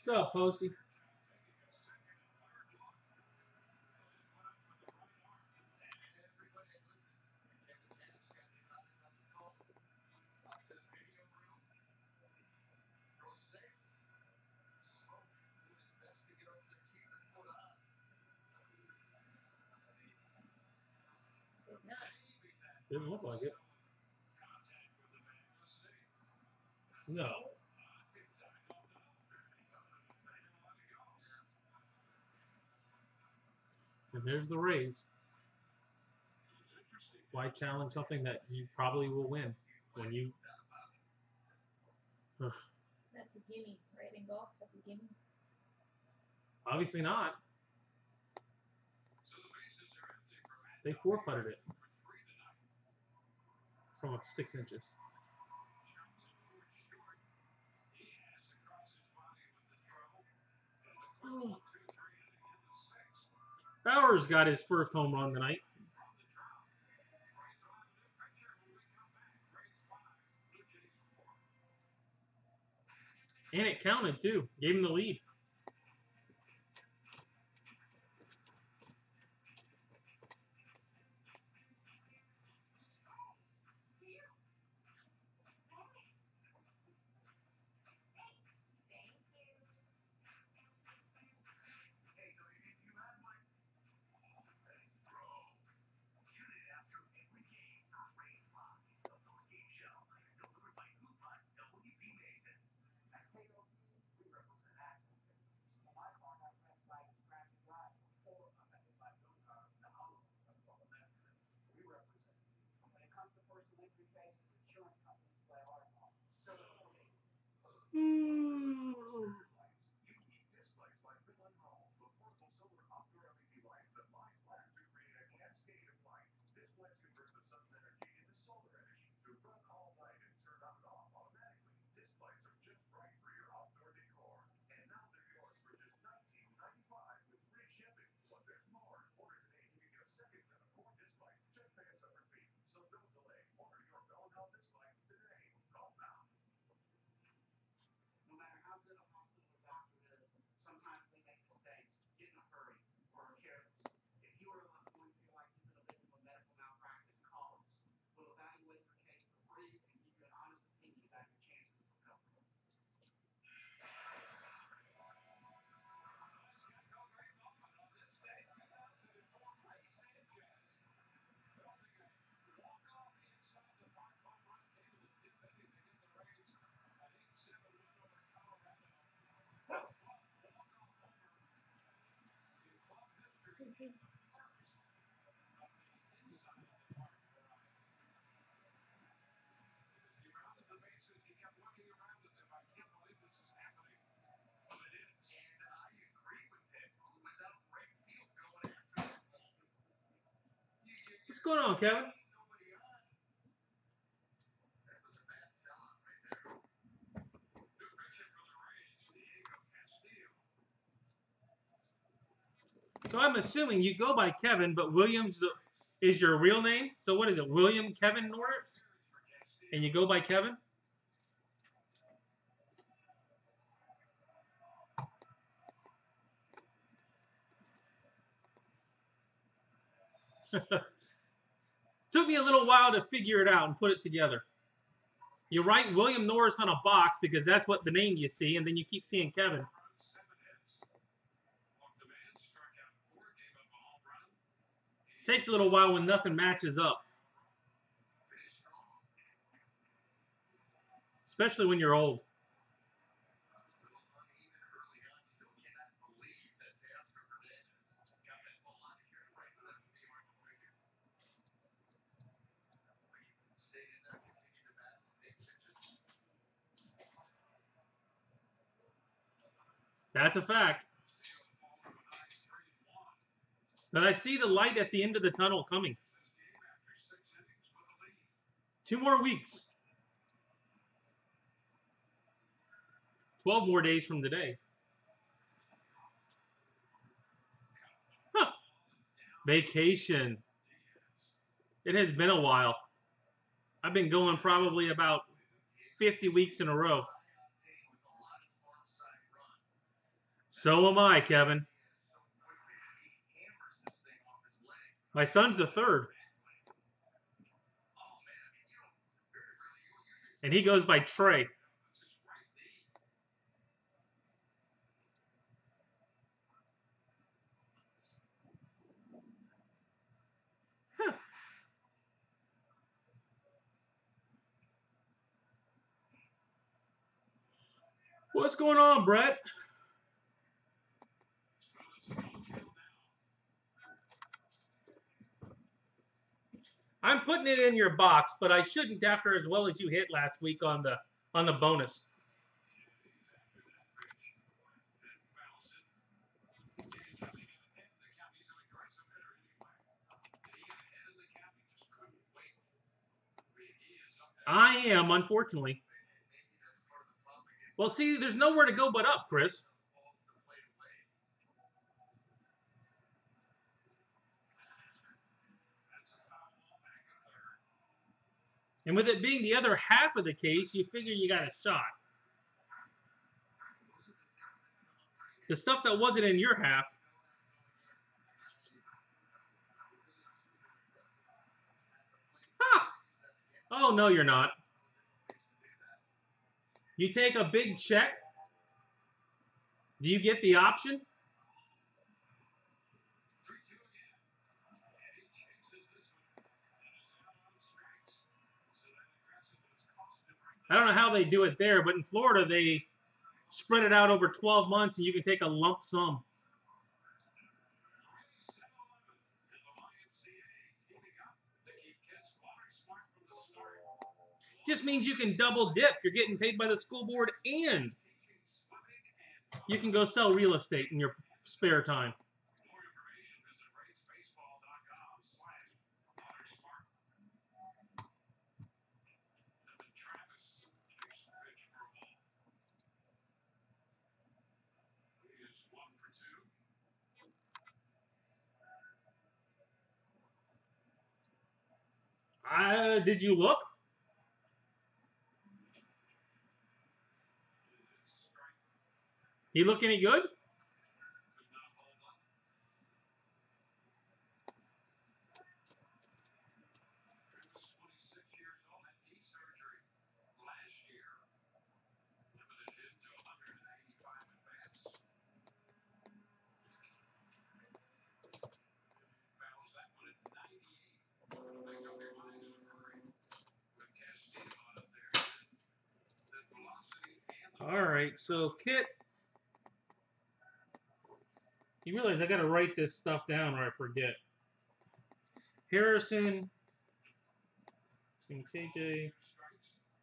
What's up, Posty? Didn't look like it. No. And there's the Rays. Why challenge something that you probably will win when you? Ugh. That's a gimme, right? In golf, that's a gimme. Obviously not. They four putted it from 6 inches. Bowers got his first home run tonight. And it counted, too. Gave him the lead. What's going on, Kevin? So I'm assuming you go by Kevin, but Williams is your real name. So what is it, William Kevin Norris? And you go by Kevin? Took me a little while to figure it out and put it together. You write William Norris on a box because that's what the name you see, and then you keep seeing Kevin. Takes a little while when nothing matches up. Especially when you're old. That's a fact. But I see the light at the end of the tunnel coming. 2 more weeks. 12 more days from today. Vacation. It has been a while. I've been going probably about 50 weeks in a row. So am I, Kevin. My son's the third. And he goes by Trey. Huh. What's going on, Brett? I'm putting it in your box, but I shouldn't after as well as you hit last week on the bonus. I am, unfortunately. Well, see, there's nowhere to go but up, Chris. And with it being the other half of the case, you figure you got a shot. The stuff that wasn't in your half. Ah! Oh, no, you're not. You take a big check. Do you get the option? I don't know how they do it there, but in Florida, they spread it out over 12 months and you can take a lump sum. Just means you can double dip. You're getting paid by the school board and you can go sell real estate in your spare time. Did you look? He look any good? All right, so Kit, you realize I got to write this stuff down or I forget. Harrison, KJ,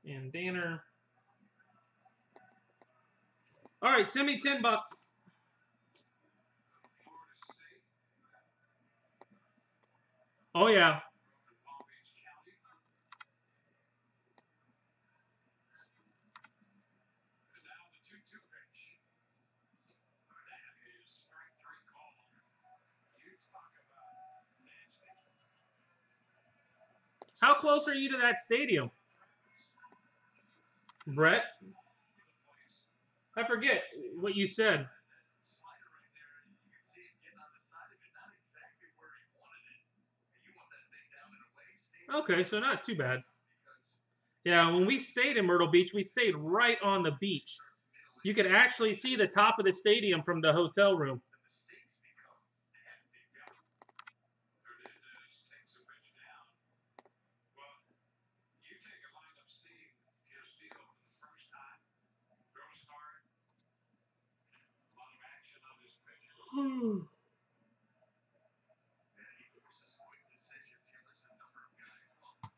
and Danner. All right, send me $10. Oh yeah. How close are you to that stadium, Brett? I forget what you said. Okay, so not too bad. Yeah, when we stayed in Myrtle Beach, we stayed right on the beach. You could actually see the top of the stadium from the hotel room.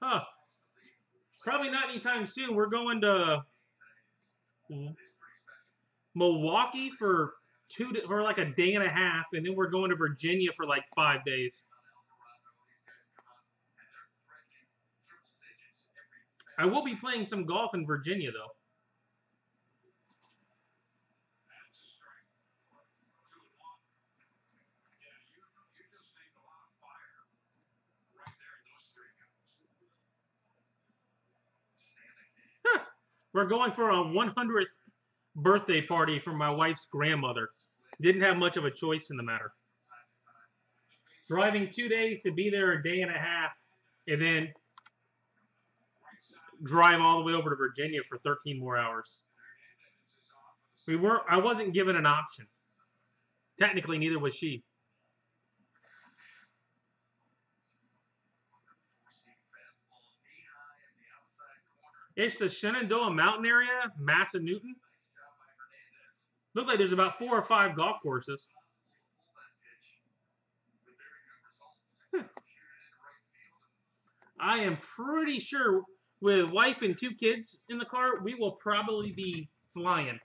Huh. Probably not anytime soon. We're going to Milwaukee for like a day and a half, and then we're going to Virginia for like 5 days. I will be playing some golf in Virginia, though. We're going for a 100th birthday party for my wife's grandmother. Didn't have much of a choice in the matter. Driving 2 days to be there a day and a half, and then drive all the way over to Virginia for 13 more hours. I wasn't given an option. Technically, neither was she. It's the Shenandoah Mountain area, Massanutten. Looks like there's about 4 or 5 golf courses. I am pretty sure with wife and 2 kids in the car, we will probably be flying.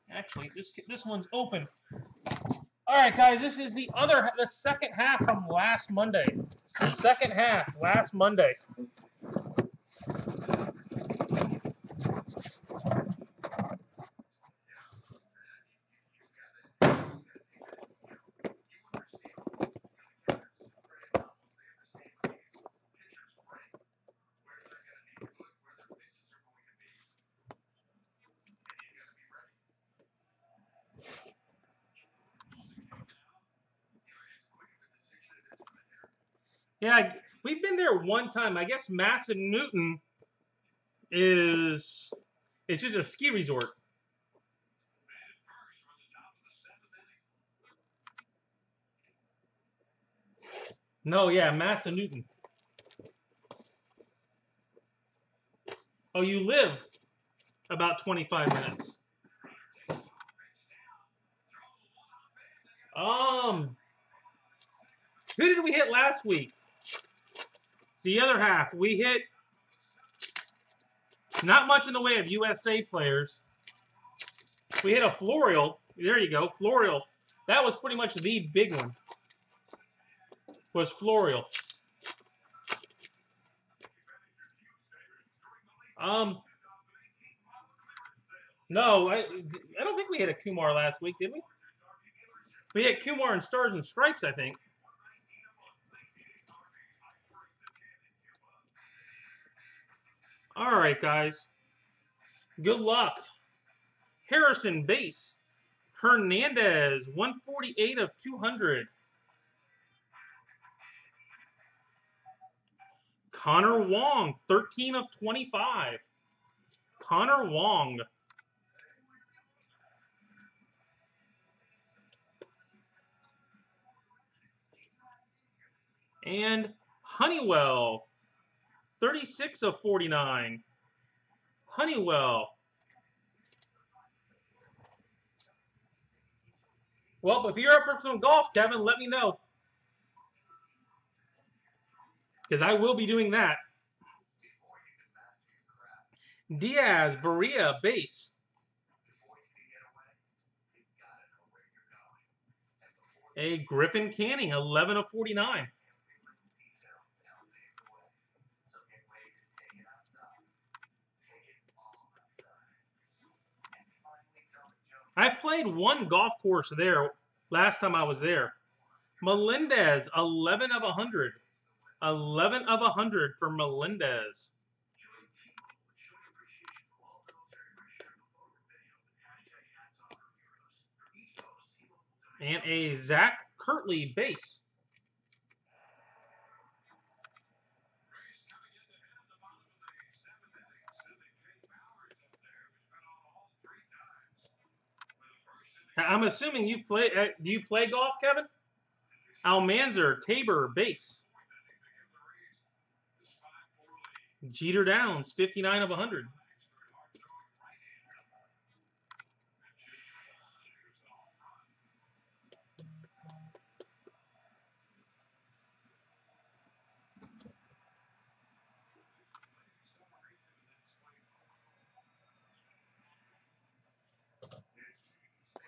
Actually, this one's open. All right, guys, this is the second half from last Monday. The second half last Monday. Yeah, we've been there one time. I guess Massanutten is just a ski resort. No, yeah, Massanutten. Oh, you live about 25 minutes. Who did we hit last week? The other half. We hit not much in the way of USA players. We hit a Florial. There you go, Florial. That was pretty much the big one. Was Florial. No, I don't think we hit a Kumar last week, did we? We hit Kumar and Stars and Stripes, I think. All right, guys. Good luck. Harrison base. Hernandez, 148 of 200. Connor Wong, 13 of 25. Connor Wong. And Honeywell, 36 of 49. Honeywell. Well, if you're up for some golf, Kevin, let me know. Because I will be doing that. Diaz, Berea, base. A Griffin Canning, 11 of 49. I've played one golf course there last time I was there. Melendez, 11 of 100. 11 of 100 for Melendez. And a Zach Kirtley base. I'm assuming you play. Do you play golf, Kevin? Almanzar, Tabor, base. Jeter Downs, 59 of 100.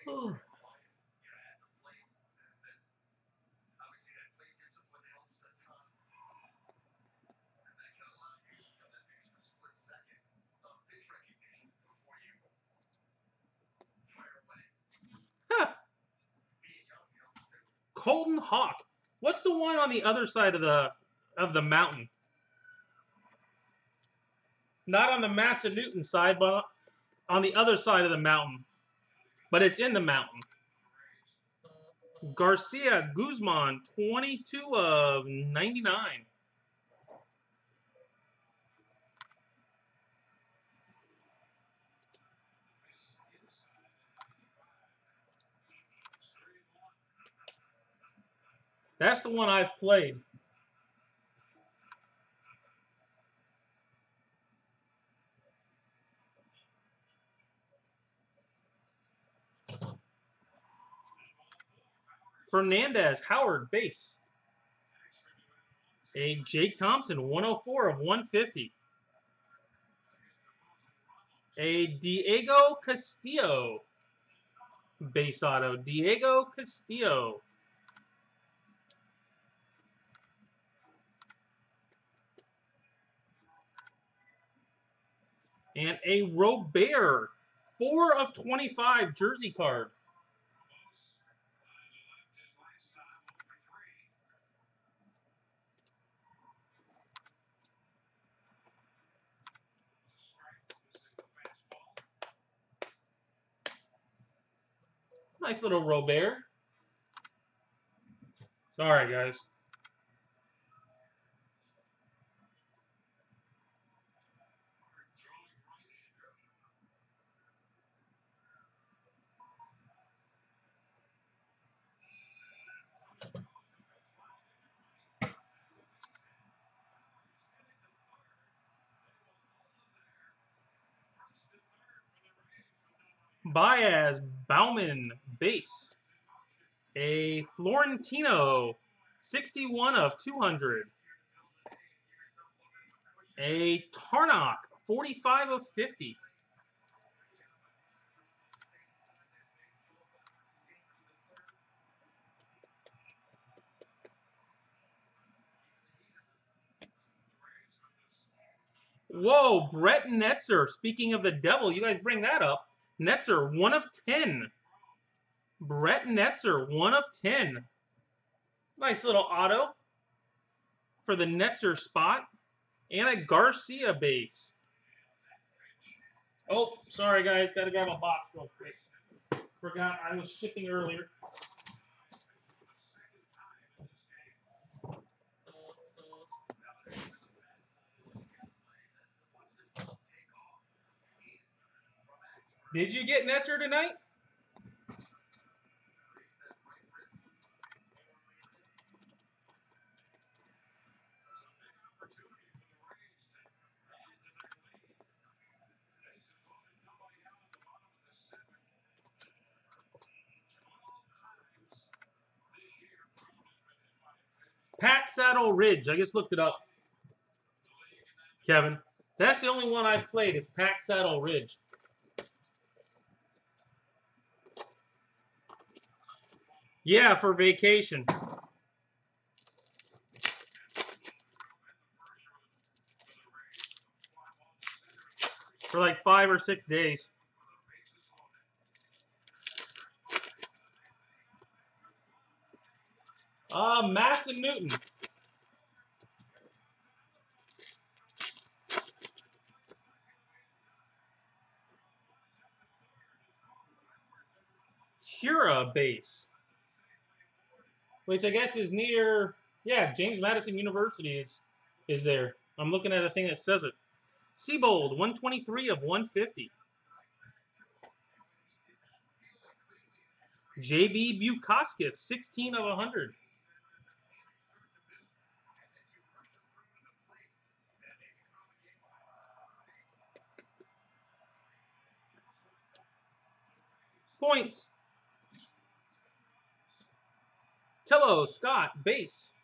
Oh. Huh. Colton Hawk. What's the one on the other side of the mountain? Not on the Massanutten side, but on the other side of the mountain. But it's in the mountain. Garcia Guzman, 22 of 99. That's the one I've played. Fernandez, Howard, base. A Jake Thompson, 104 of 150. A Diego Castillo, base auto. Diego Castillo. And a Robert, 4 of 25 jersey card. Nice little Robert. Sorry, guys. Baez, Bauman, base. A Florentino, 61 of 200. A Tarnock, 45 of 50. Whoa, Brett Netzer. Speaking of the devil, you guys bring that up. Netzer, 1 of 10. Brett Netzer, 1 of 10. Nice little auto for the Netzer spot. And a Garcia base. Oh, sorry, guys. Got to grab a box real quick. Forgot I was shipping earlier. Did you get Netzer tonight? Pack Saddle Ridge. I just looked it up. Kevin. That's the only one I've played is Pack Saddle Ridge. Yeah, for vacation. For like 5 or 6 days. Massanutten. Cura base. Which I guess is near, yeah, James Madison University is there. I'm looking at a thing that says it. Seabold, 123 of 150. JB Bukauskas, 16 of 100. Points. Tello Scott, base.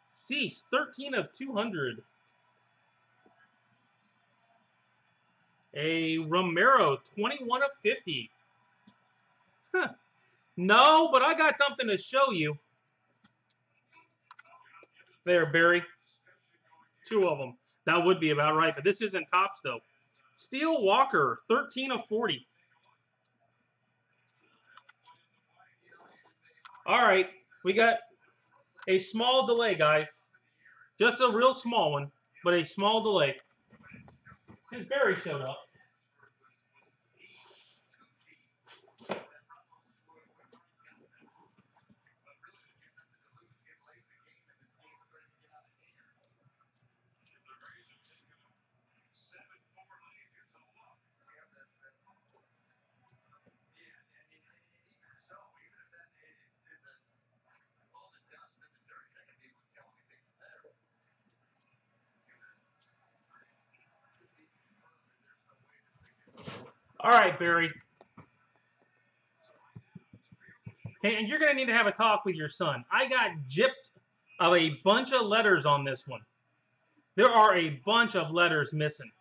Cease, 13 of 200. A Romero, 21 of 50. Huh. No, but I got something to show you. There, Barry. 2 of them. That would be about right, but this isn't Topps, though. Steel Walker, 13 of 40. All right, we got a small delay, guys. Just a real small one. but a small delay. Since Barry showed up. All right, Barry. Okay, and you're going to need to have a talk with your son. I got gypped of a bunch of letters on this one. There are a bunch of letters missing.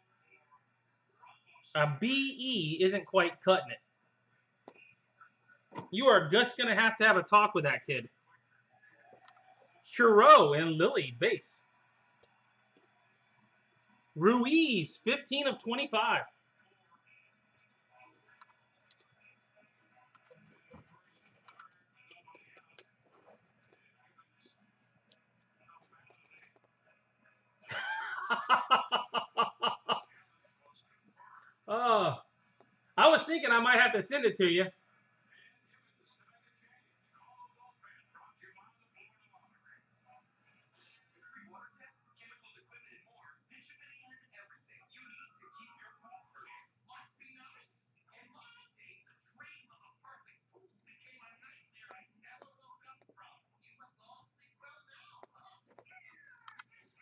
A BE isn't quite cutting it. You are just going to have a talk with that kid. Churro and Lily, base. Ruiz, 15 of 25. I was thinking I might have to send it to you.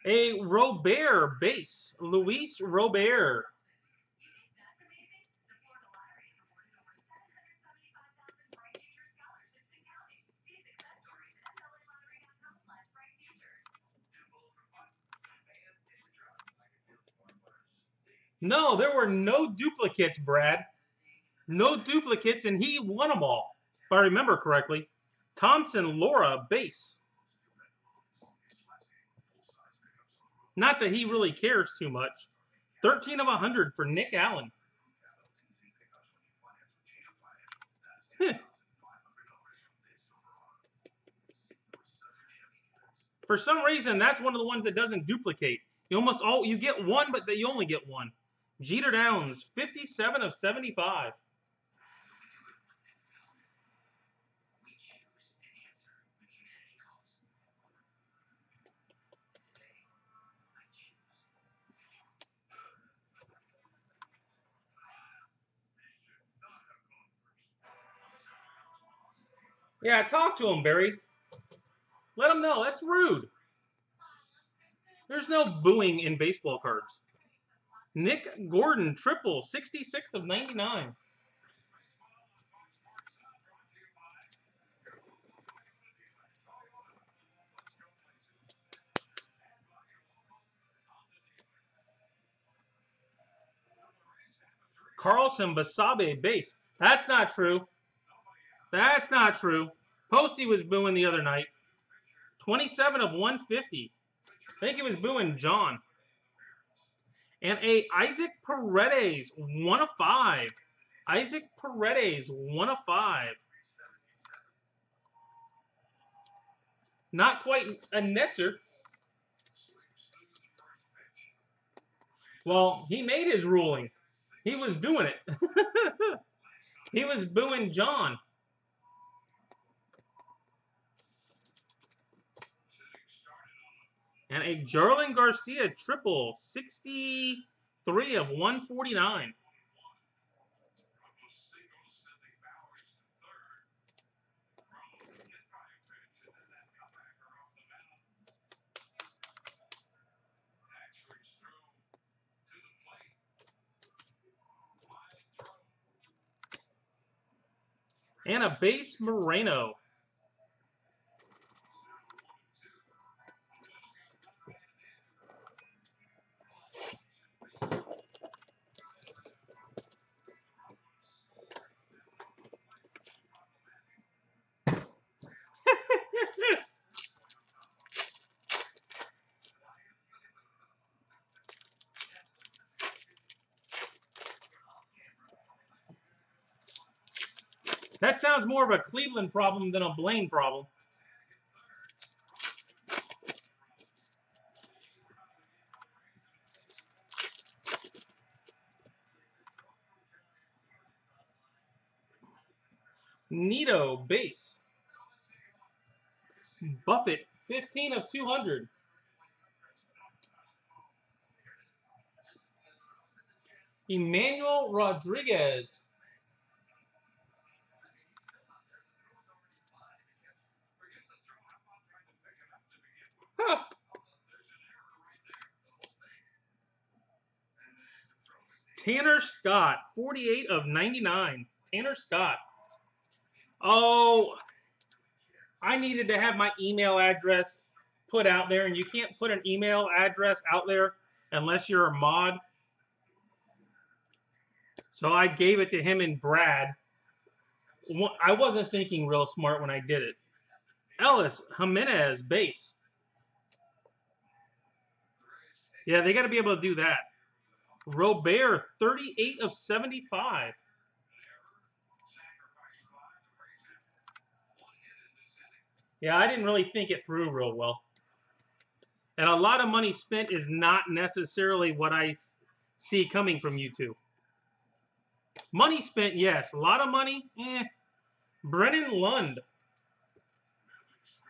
A Robert base. Luis Robert. No, there were no duplicates, Brad. No duplicates, and he won them all, if I remember correctly. Thompson, Laura, base. Not that he really cares too much. 13 of 100 for Nick Allen. For some reason, that's one of the ones that doesn't duplicate. You get one, but you only get one. Jeter Downs, 57 of 75. Yeah, talk to him, Barry. Let him know. That's rude. There's no booing in baseball cards. Nick Gordon, triple, 66 of 99. Carlson, Basabe, base. That's not true. That's not true. Posty was booing the other night. 27 of 150. I think he was booing John. And a Isaac Paredes, 1 of 5. Isaac Paredes, 1 of 5. Not quite a Netzer. Well, he made his ruling. He was doing it. He was booing John. And a Jarlin Garcia triple, 63 of 149. And a base Moreno. That sounds more of a Cleveland problem than a Blaine problem. Nito base. Buffett, 15 of 200. Emmanuel Rodriguez. Huh. Tanner Scott, 48 of 99. Tanner Scott. Oh, I needed to have my email address put out there, and you can't put an email address out there unless you're a mod. So I gave it to him and Brad. I wasn't thinking real smart when I did it. Ellis Jimenez, base. Yeah, they got to be able to do that. Robert, 38 of 75. Yeah, I didn't really think it through real well. And a lot of money spent is not necessarily what I see coming from you two. Money spent, yes. A lot of money, eh. Brennan Lund.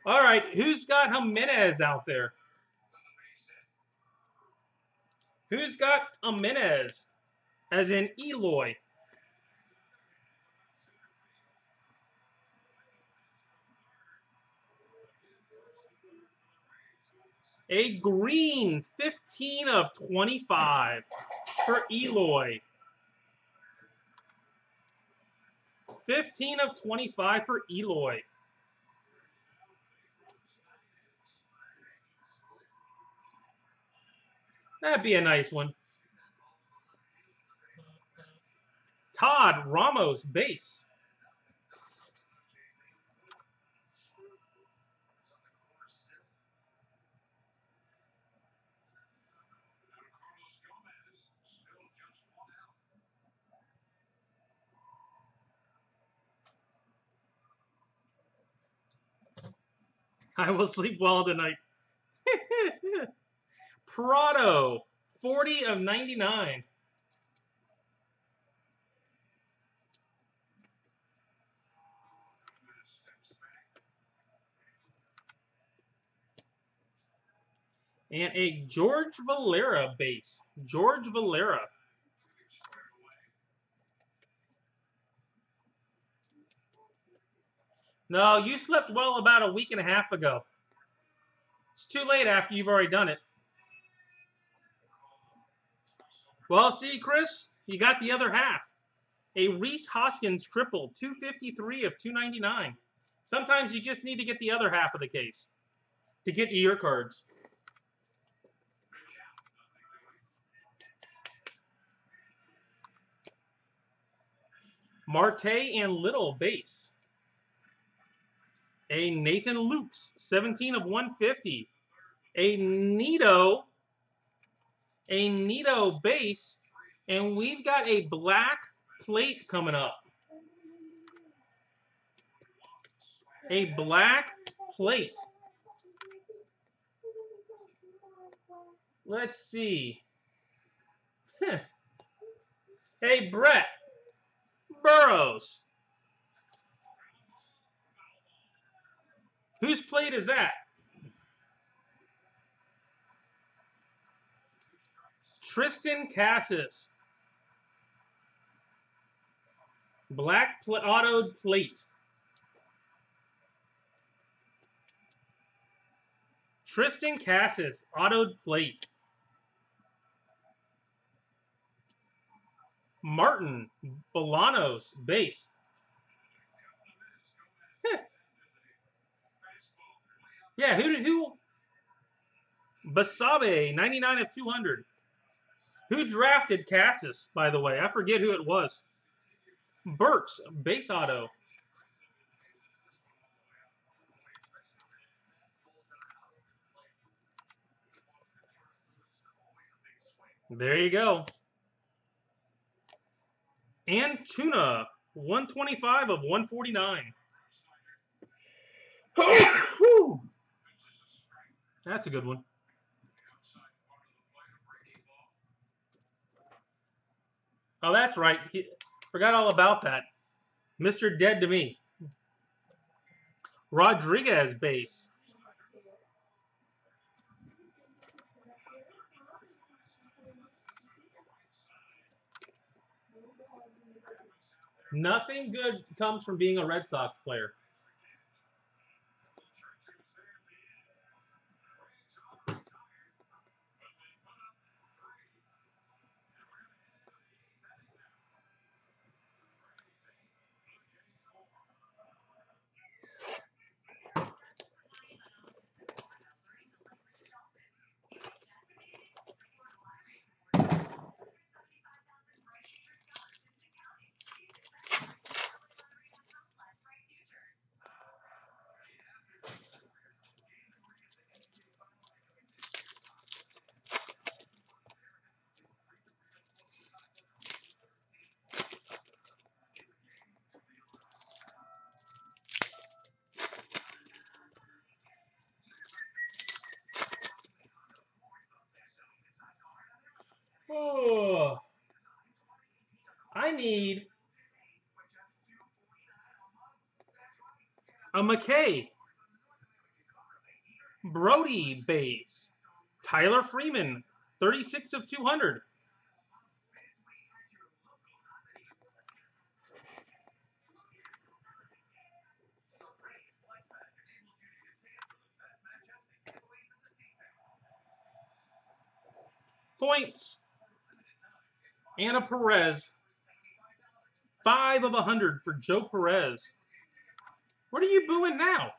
All right, who's got Jimenez out there? Who's got Jimenez? As in Eloy. A green, 15 of 25 for Eloy. 15 of 25 for Eloy. That'd be a nice one. Todd Ramos, base. I will sleep well tonight. Prado, 40 of 99. And a George Valera base. George Valera. No, you slept well about a week and a half ago. It's too late after you've already done it. Well, see, Chris, you got the other half. A Rhys Hoskins triple, 253 of 299. Sometimes you just need to get the other half of the case to get to your cards. Marte and Little base. A Nathan Lukes, 17 of 150. A Nito base. And we've got a black plate coming up. A black plate. Let's see. Hey, Brett Burrows. Whose plate is that? Tristan Cassis. Black autoed plate. Tristan Cassis, autoed plate. Martin Bolanos, base. Yeah, who? Basabe, 99 of 200. Who drafted Cassis, by the way? I forget who it was. Burks, base auto. There you go. And Tuna, 125 of 149. That's a good one. Oh, that's right. Forgot all about that. Mr. Dead to Me. Rodriguez base. Nothing good comes from being a Red Sox player. Oh, I need a McKay. Brody base. Tyler Freeman, 36 of 200. Points. Anna Perez, 5 of 100 for Joe Perez. What are you booing now?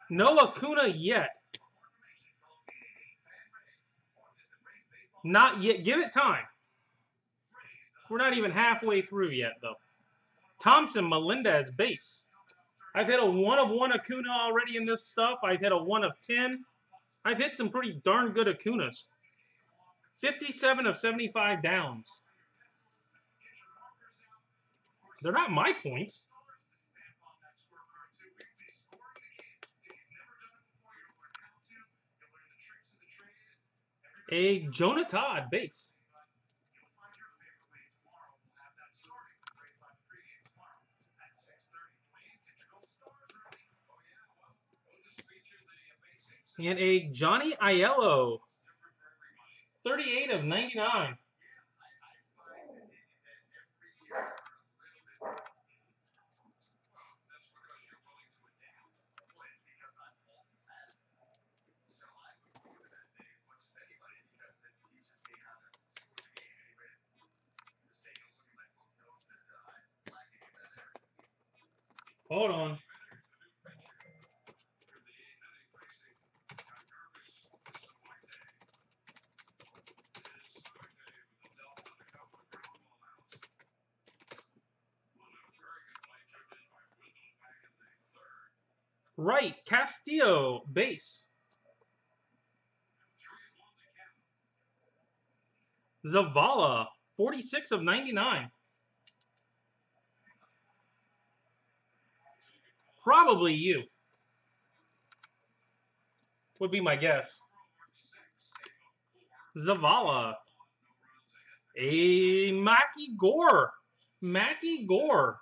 No Acuna yet. Not yet. Give it time. We're not even halfway through yet, though. Thompson Melendez base. I've hit a 1 of 1 Acuna already in this stuff. I've hit a 1 of 10. I've hit some pretty darn good Acunas. 57 of 75 downs. They're not my points. A Jonah Todd base. And a Johnny Aiello, 38 of 99. Hold on. Right, Castillo base. Zavala, 46 of 99. Probably you. Would be my guess. Zavala. A Mackie Gore. Mackie Gore.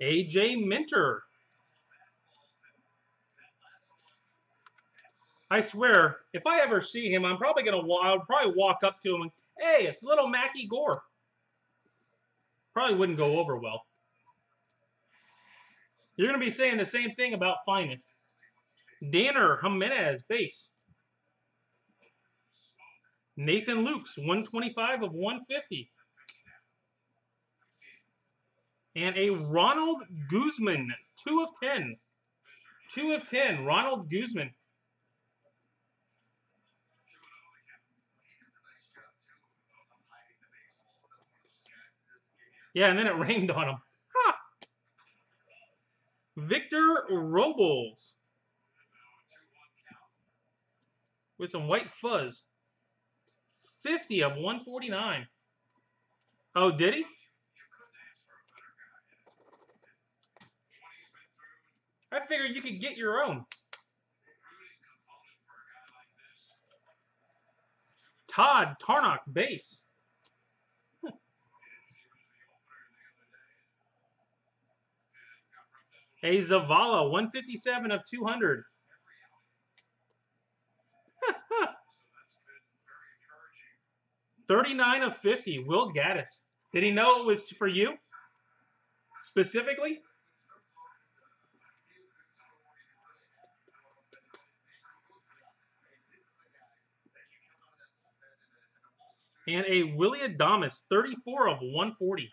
AJ Minter. I swear, if I ever see him, I'm probably gonna. I'll probably walk up to him and, hey, it's little Mackie Gore. Probably wouldn't go over well. You're gonna be saying the same thing about Finest. Danner Jimenez base. Nathan Lukes, 125 of 150. And a Ronald Guzman, 2 of 10. 2 of 10, Ronald Guzman. Yeah, and then it rained on him. Ha! Victor Robles. With some white fuzz. 50 of 149. Oh, did he? I figured you could get your own. Todd Tarnock base. A Zavala, 157 of 200. 39 of 50, Will Gaddis. Did he know it was for you? Specifically? And a Willie Adames, 34 of 140.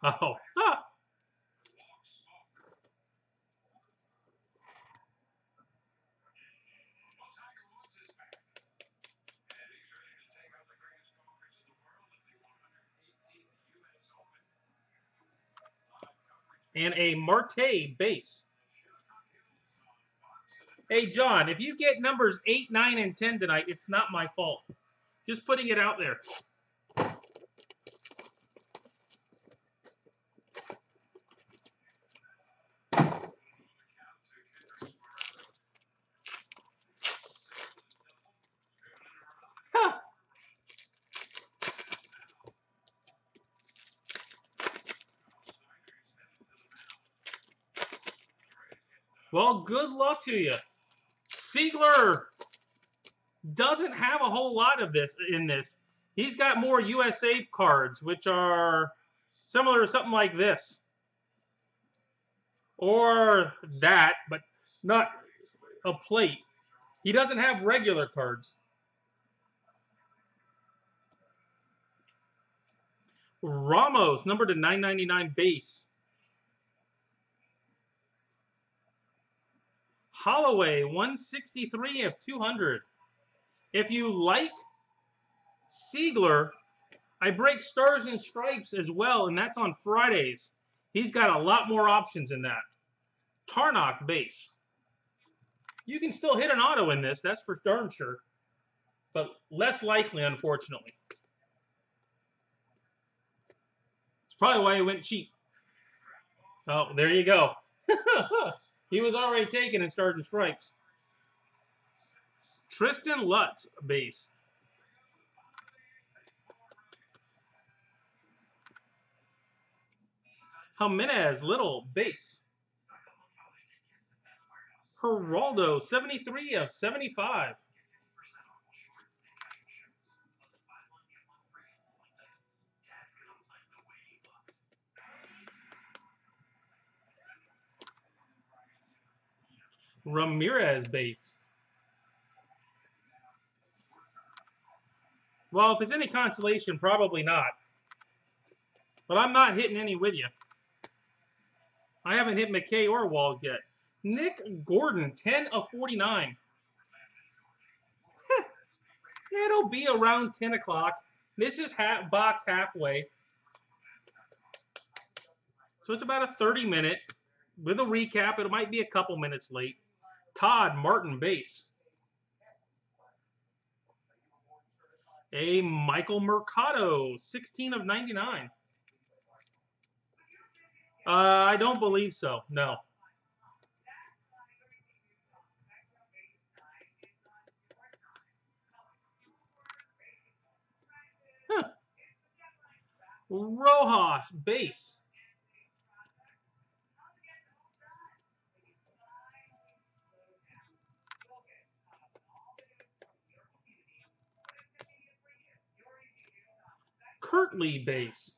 Oh. Ah. And a Marte base. Hey, John, if you get numbers 8, 9, and 10 tonight, it's not my fault. Just putting it out there. Huh. Well, good luck to you. Siegler doesn't have a whole lot of this in this. He's got more USA cards, which are similar to something like this. Or that, but not a plate. He doesn't have regular cards. Ramos, number to 999 base. Holloway, 163 of 200. If you like Siegler, I break Stars and Stripes as well, and that's on Fridays. He's got a lot more options in that. Tarnock base. You can still hit an auto in this, that's for darn sure. But less likely, unfortunately. It's probably why he went cheap. Oh, there you go. He was already taken in Stars and Stripes. Tristan Lutz base. Jimenez Little base. Geraldo, 73 of 75. Ramirez base. Well, if it's any consolation, probably not. But I'm not hitting any with you. I haven't hit McKay or Walls yet. Nick Gordon, 10 of 49. It'll be around 10 o'clock. This is box halfway. So it's about a 30-minute. With a recap, it might be a couple minutes late. Todd Martin base. A Michael Mercado, 16 of 99. I don't believe so, no. Huh. Rojas base. Kirtley base.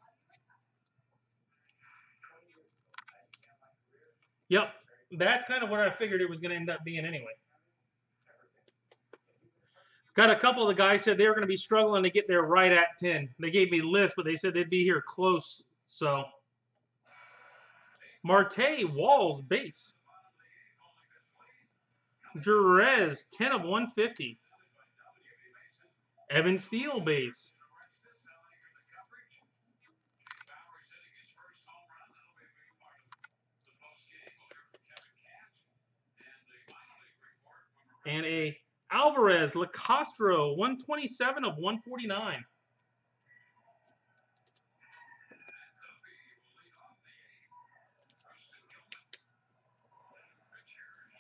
Yep, that's kind of what I figured it was going to end up being anyway. Got a couple of the guys said they were going to be struggling to get there right at 10. They gave me lists, but they said they'd be here close. So, Marte Walls base. Jerez, 10 of 150. Evan Steele base. And a Alvarez Lacastro, 127 of 149.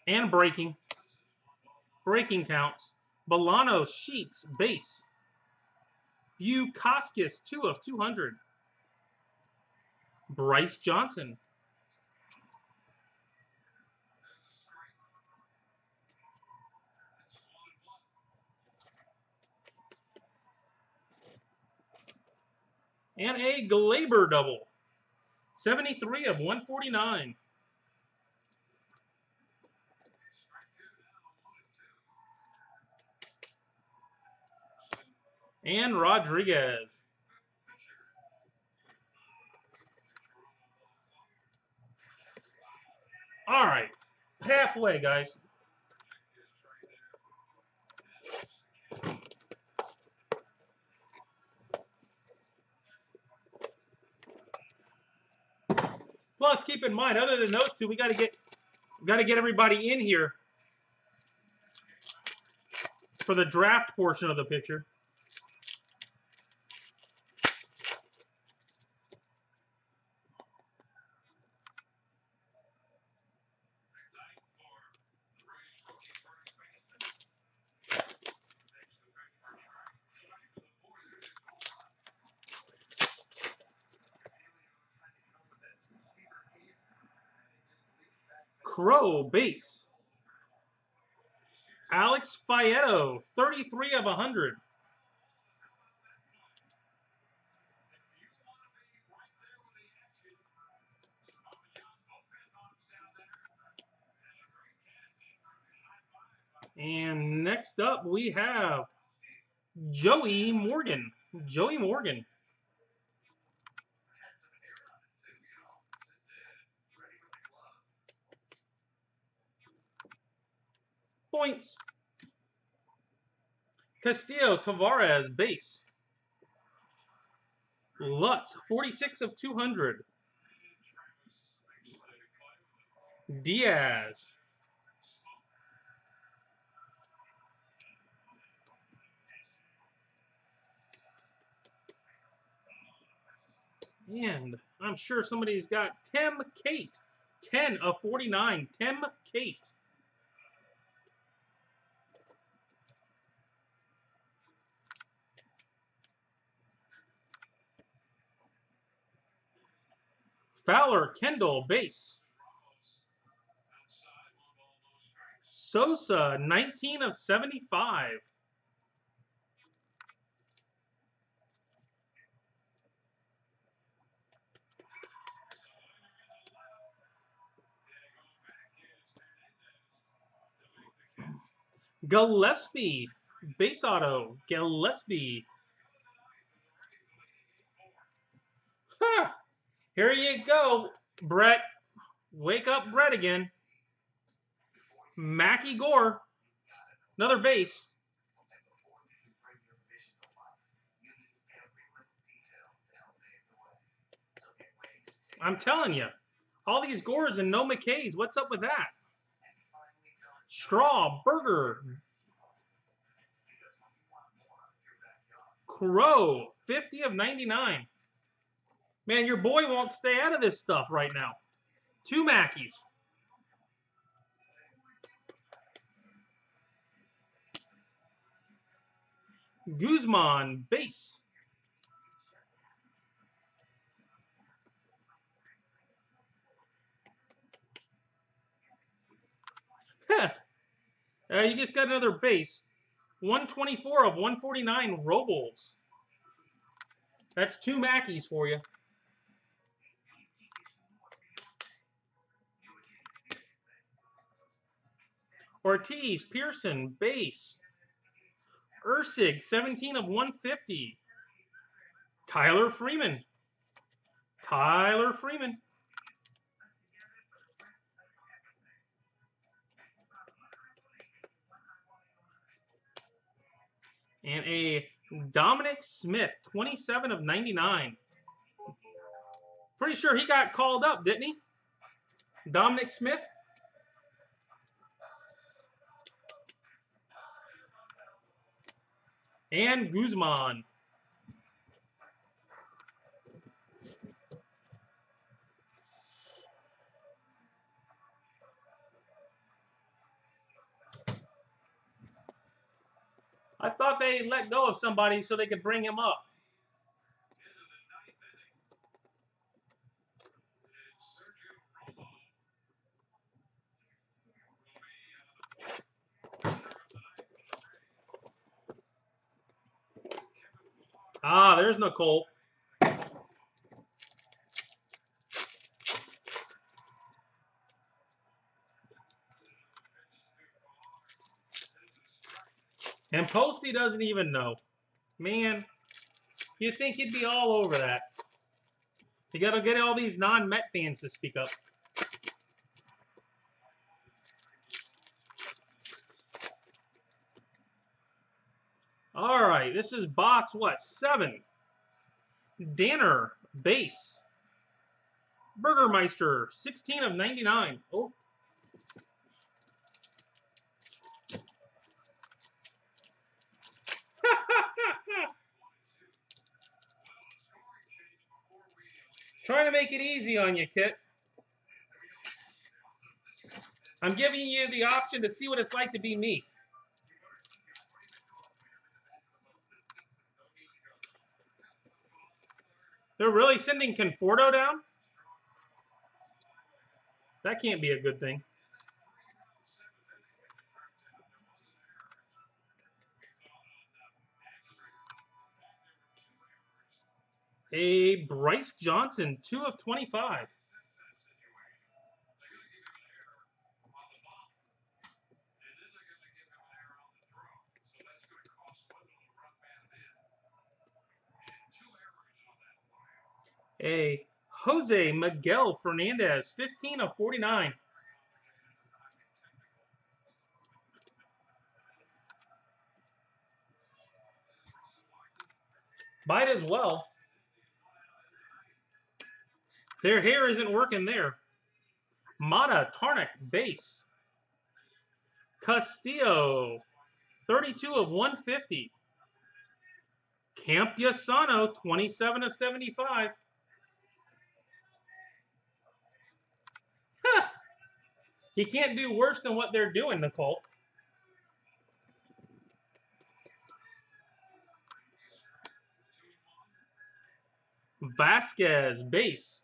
And breaking. Breaking counts. Bolanos Sheets base. Bukauskas 2 of 200. Bryce Johnson. And a Glaber double. 73 of 149. And Rodriguez. All right. Halfway, guys. Plus, keep in mind, other than those two, we got to get everybody in here for the draft portion of the picture. Crow base. Alex Faedo, 33 of 100. And next up, we have Joey Morgan. Joey Morgan. Points. Castillo Tavares base. Lutz, 46 of 200. Diaz. And I'm sure somebody's got Tim Kate. 10 of 49. Tim Kate. Fowler Kendall base. Sosa, 19 of 75. Gillespie, base auto. Gillespie. Huh. Here you go, Brett. Wake up, Brett again. Mackie Gore. Another base. I'm telling you. All these Gores and no McKays. What's up with that? Straw, Burger. Crow, 50 of 99. Man, your boy won't stay out of this stuff right now. 2 Mackies. Guzman, base. You just got another base. 124 of 149 Robles. That's 2 Mackies for you. Ortiz, Pearson, base. Ursig, 17 of 150. Tyler Freeman. Tyler Freeman. And a Dominic Smith, 27 of 99. Pretty sure he got called up, didn't he? Dominic Smith? And Guzman. thought they let go of somebody so they could bring him up. Ah, there's Nicole. And Posty doesn't even know. Man, you'd think he'd be all over that. You got to get all these non-Met fans to speak up. All right, this is box, what, 7. Danner, base. Burgermeister, 16 of 99. Oh. Trying to make it easy on you, Kit. I'm giving you the option to see what it's like to be me. They're really sending Conforto down? That can't be a good thing. A Bryce Johnson, 2 of 25. A Jose Miguel Fernandez, 15 of 49. Might as well. Their hair isn't working there. Mata Tarnik, base. Castillo, 32 of 150. Campusano, 27 of 75. Huh. He can't do worse than what they're doing, Nicole. Vasquez, base.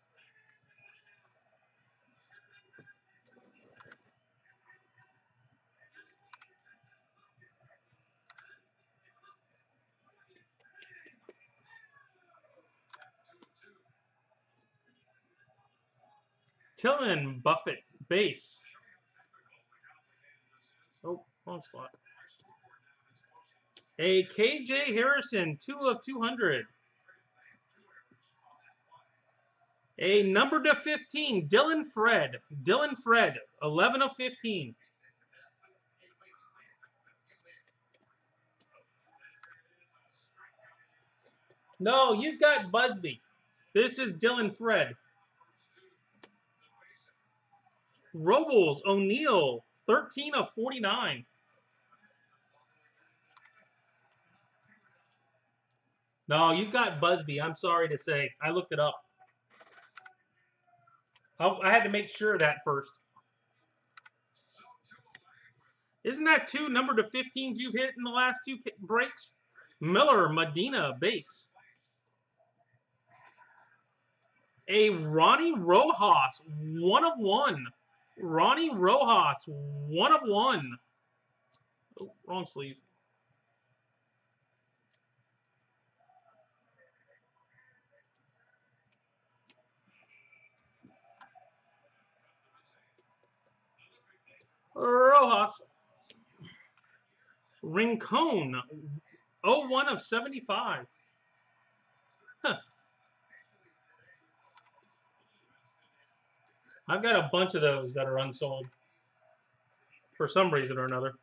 Tillman, Buffett, base. Oh, wrong spot. A KJ Harrison, 2 of 200. A number to 15, Dylan Fred. Dylan Fred, 11 of 15. No, you've got Busby. This is Dylan Fred. Robles, O'Neal, 13 of 49. No, you've got Busby. I'm sorry to say. I looked it up. I had to make sure of that first. Isn't that 2 number to 15s you've hit in the last 2 breaks? Miller, Medina, base. A Ronnie Rojas, 1 of 1. Ronnie Rojas, 1 of 1. Oh, wrong sleeve. Rojas. Rincon, 01 of 75. Huh. I've got a bunch of those that are unsold for some reason or another.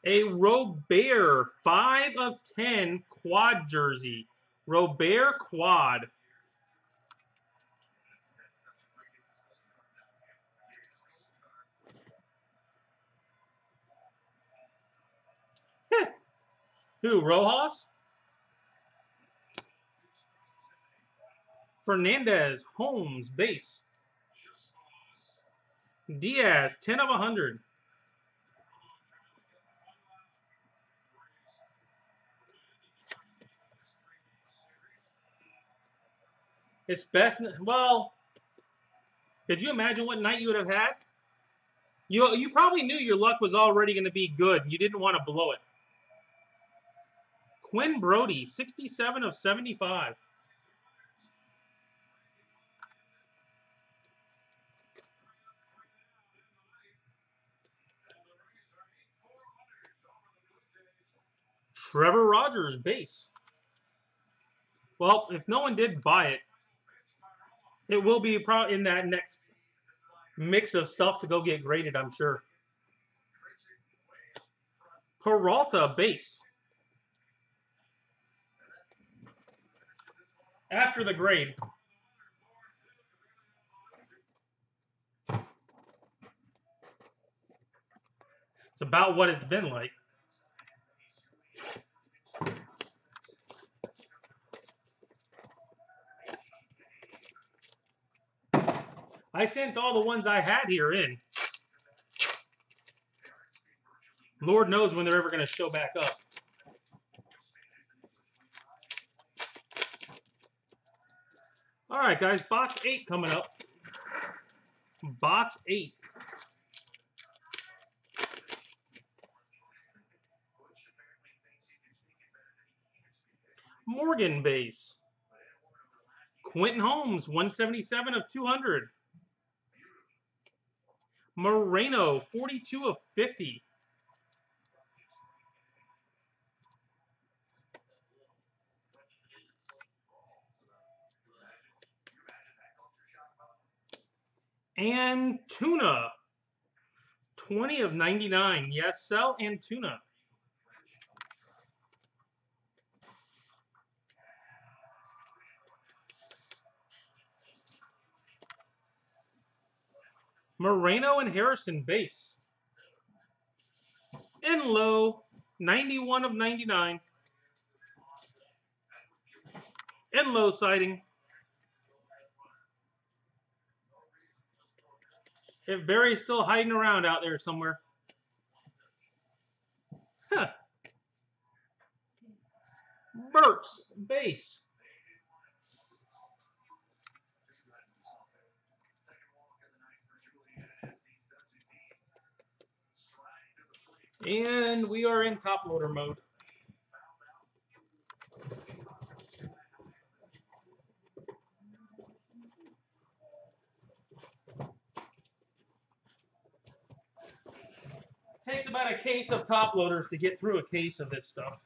A Robert, 5 of 10 quad jersey. Robert quad. Who, Rojas? Fernandez, Holmes, base. Diaz, 10 of 100. It's best. Well, could you imagine what night you would have had? You probably knew your luck was already going to be good. You didn't want to blow it. Quinn Brody, 67 of 75. Trevor Rogers, base. Well, if no one did buy it, it will be probably in that next mix of stuff to go get graded, I'm sure. Peralta, base. After the grade. It's about what it's been like. I sent all the ones I had here in. Lord knows when they're ever going to show back up. All right, guys. Box 8 coming up. Box 8. Morgan base. Quentin Holmes, 177 of 200. Moreno, 42 of 50. And Tuna, 20 of 99. Yes, sell and Tuna. Moreno and Harrison base. Enlow, 91 of 99. Enlow sighting. If Barry's still hiding around out there somewhere. Huh. Burks, base. And we are in top loader mode. Takes about a case of top loaders to get through a case of this stuff.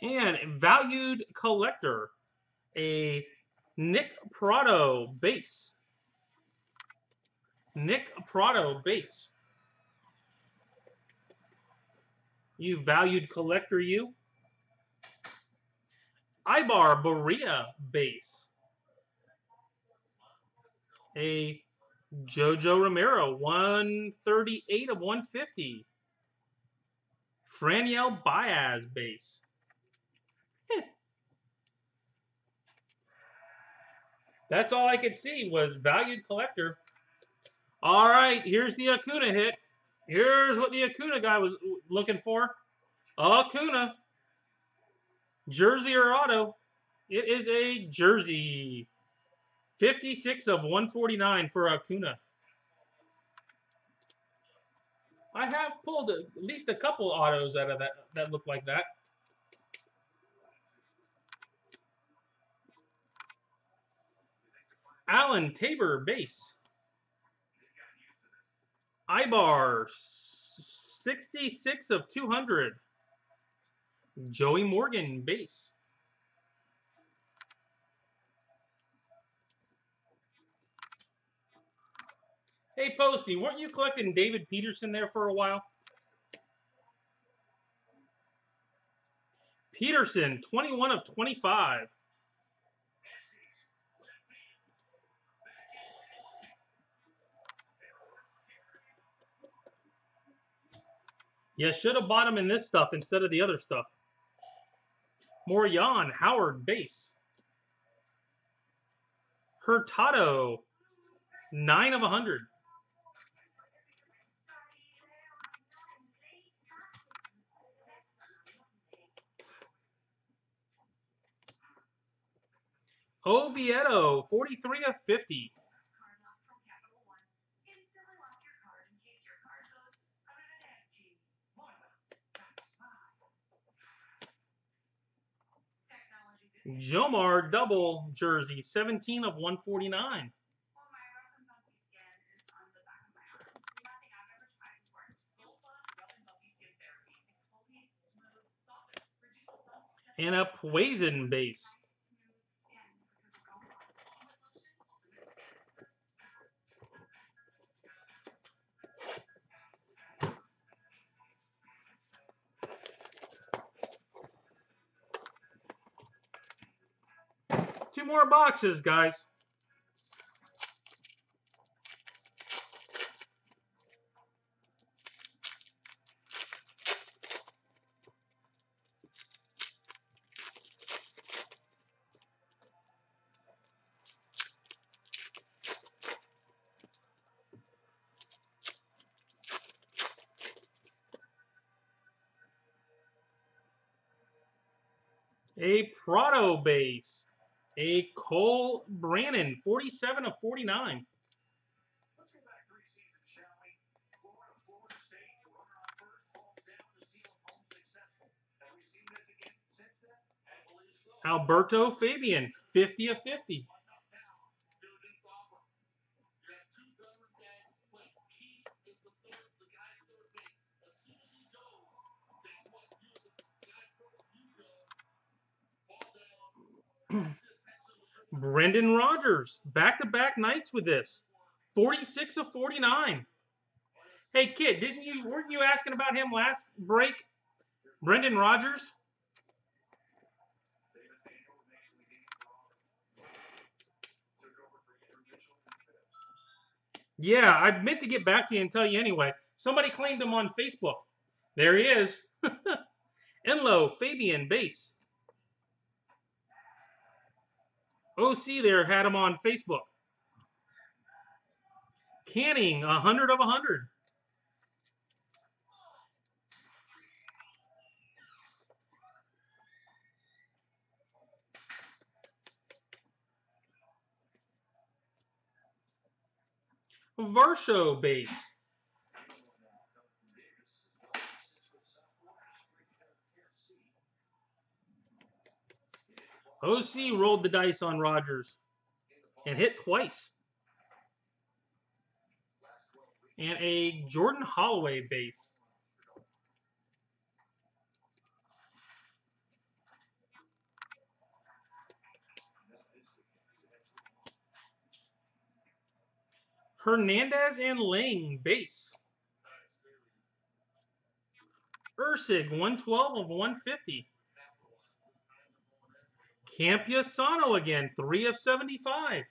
And valued collector, a Nick Prado base. Nick Prado base. You valued collector, you. Ibar Berea base. A Jojo Romero, 138 of 150. Franiel Baez base. That's all I could see was valued collector. All right, here's the Acuna hit. Here's what the Acuna guy was looking for. Acuna. Jersey or auto. It is a jersey. 56 of 149 for Acuna. I have pulled at least a couple autos out of that look like that. Alan Tabor base. Ibar 66 of 200. Joey Morgan base. Hey Posty, weren't you collecting David Peterson there for a while? Peterson, 21 of 25. You should have bought him in this stuff instead of the other stuff. More Jan Howard base. Hurtado, 9 of 100. Oviedo, 43 of 50. Jomar double jersey, 17 of 149. And a Poison base. Two more boxes, guys. A Prado base. A Cole Brannon, 47 of 49. Let's go back 3 seasons, shall we? Florida State, runner on first, falls down to steal home successful. Have we seen this again since then? I believe so. Alberto Fabian, 50 of 50. Brendan Rodgers, back-to-back nights with this. 46 of 49. Hey, kid, weren't you asking about him last break? Brendan Rodgers? Yeah, I meant to get back to you and tell you anyway. Somebody claimed him on Facebook. There he is. Enlo, Fabian, base. OC there had him on Facebook. Canning, 100 of 100. Varsho base. OC rolled the dice on Rodgers and hit twice. And a Jordan Holloway base. Hernandez and Lang base. Ursig, 112 of 150. Campiasano again, 3 of 75.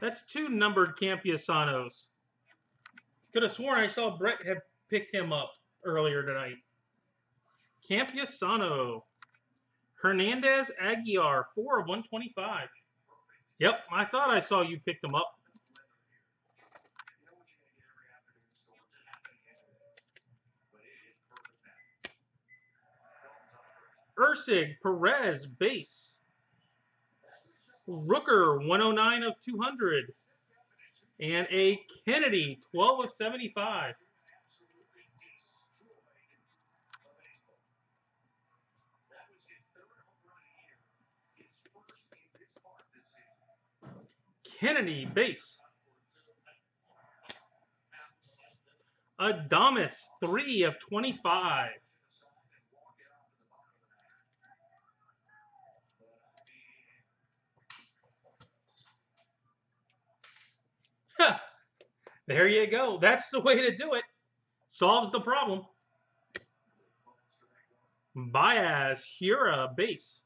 That's 2 numbered Campiasanos. Could have sworn I saw Brett had picked him up earlier tonight. Campiasano. Hernandez Aguiar, 4 of 125. Yep, I thought I saw you pick them up. Ursig Perez base. Rooker, 109 of 200. And a Kennedy, 12 of 75. Kennedy base. Adames, 3 of 25. There you go. That's the way to do it. Solves the problem. Baez, Hura, base.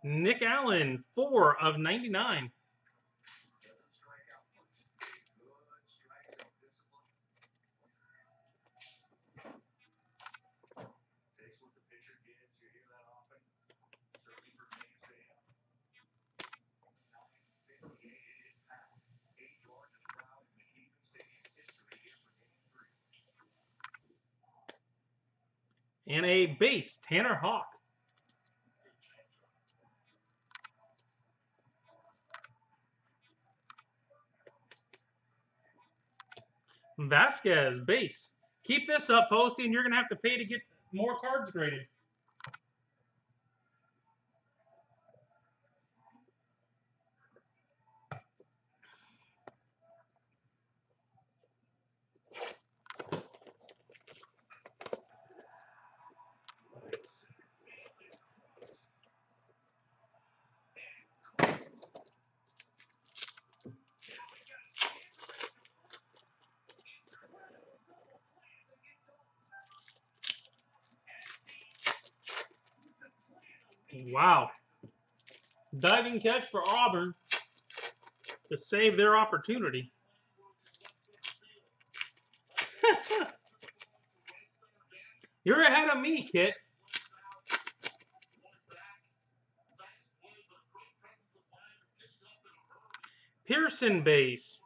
Nick Allen, 4 of 99. And a base, Tanner Hawk. Vasquez, base. Keep this up, Posty, and you're going to have to pay to get more cards graded. Wow. Diving catch for Auburn to save their opportunity. You're ahead of me, Kit. Pearson base.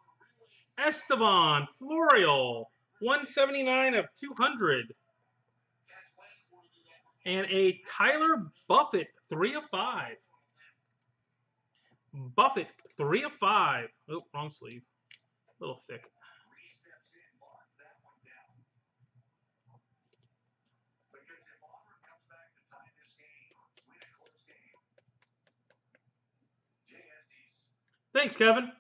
Esteban Florial. 179 of 200. And a Tyler Buffett, 3 of 5. Buffett, 3 of 5. Oh, wrong sleeve. A little thick. Thanks, Kevin.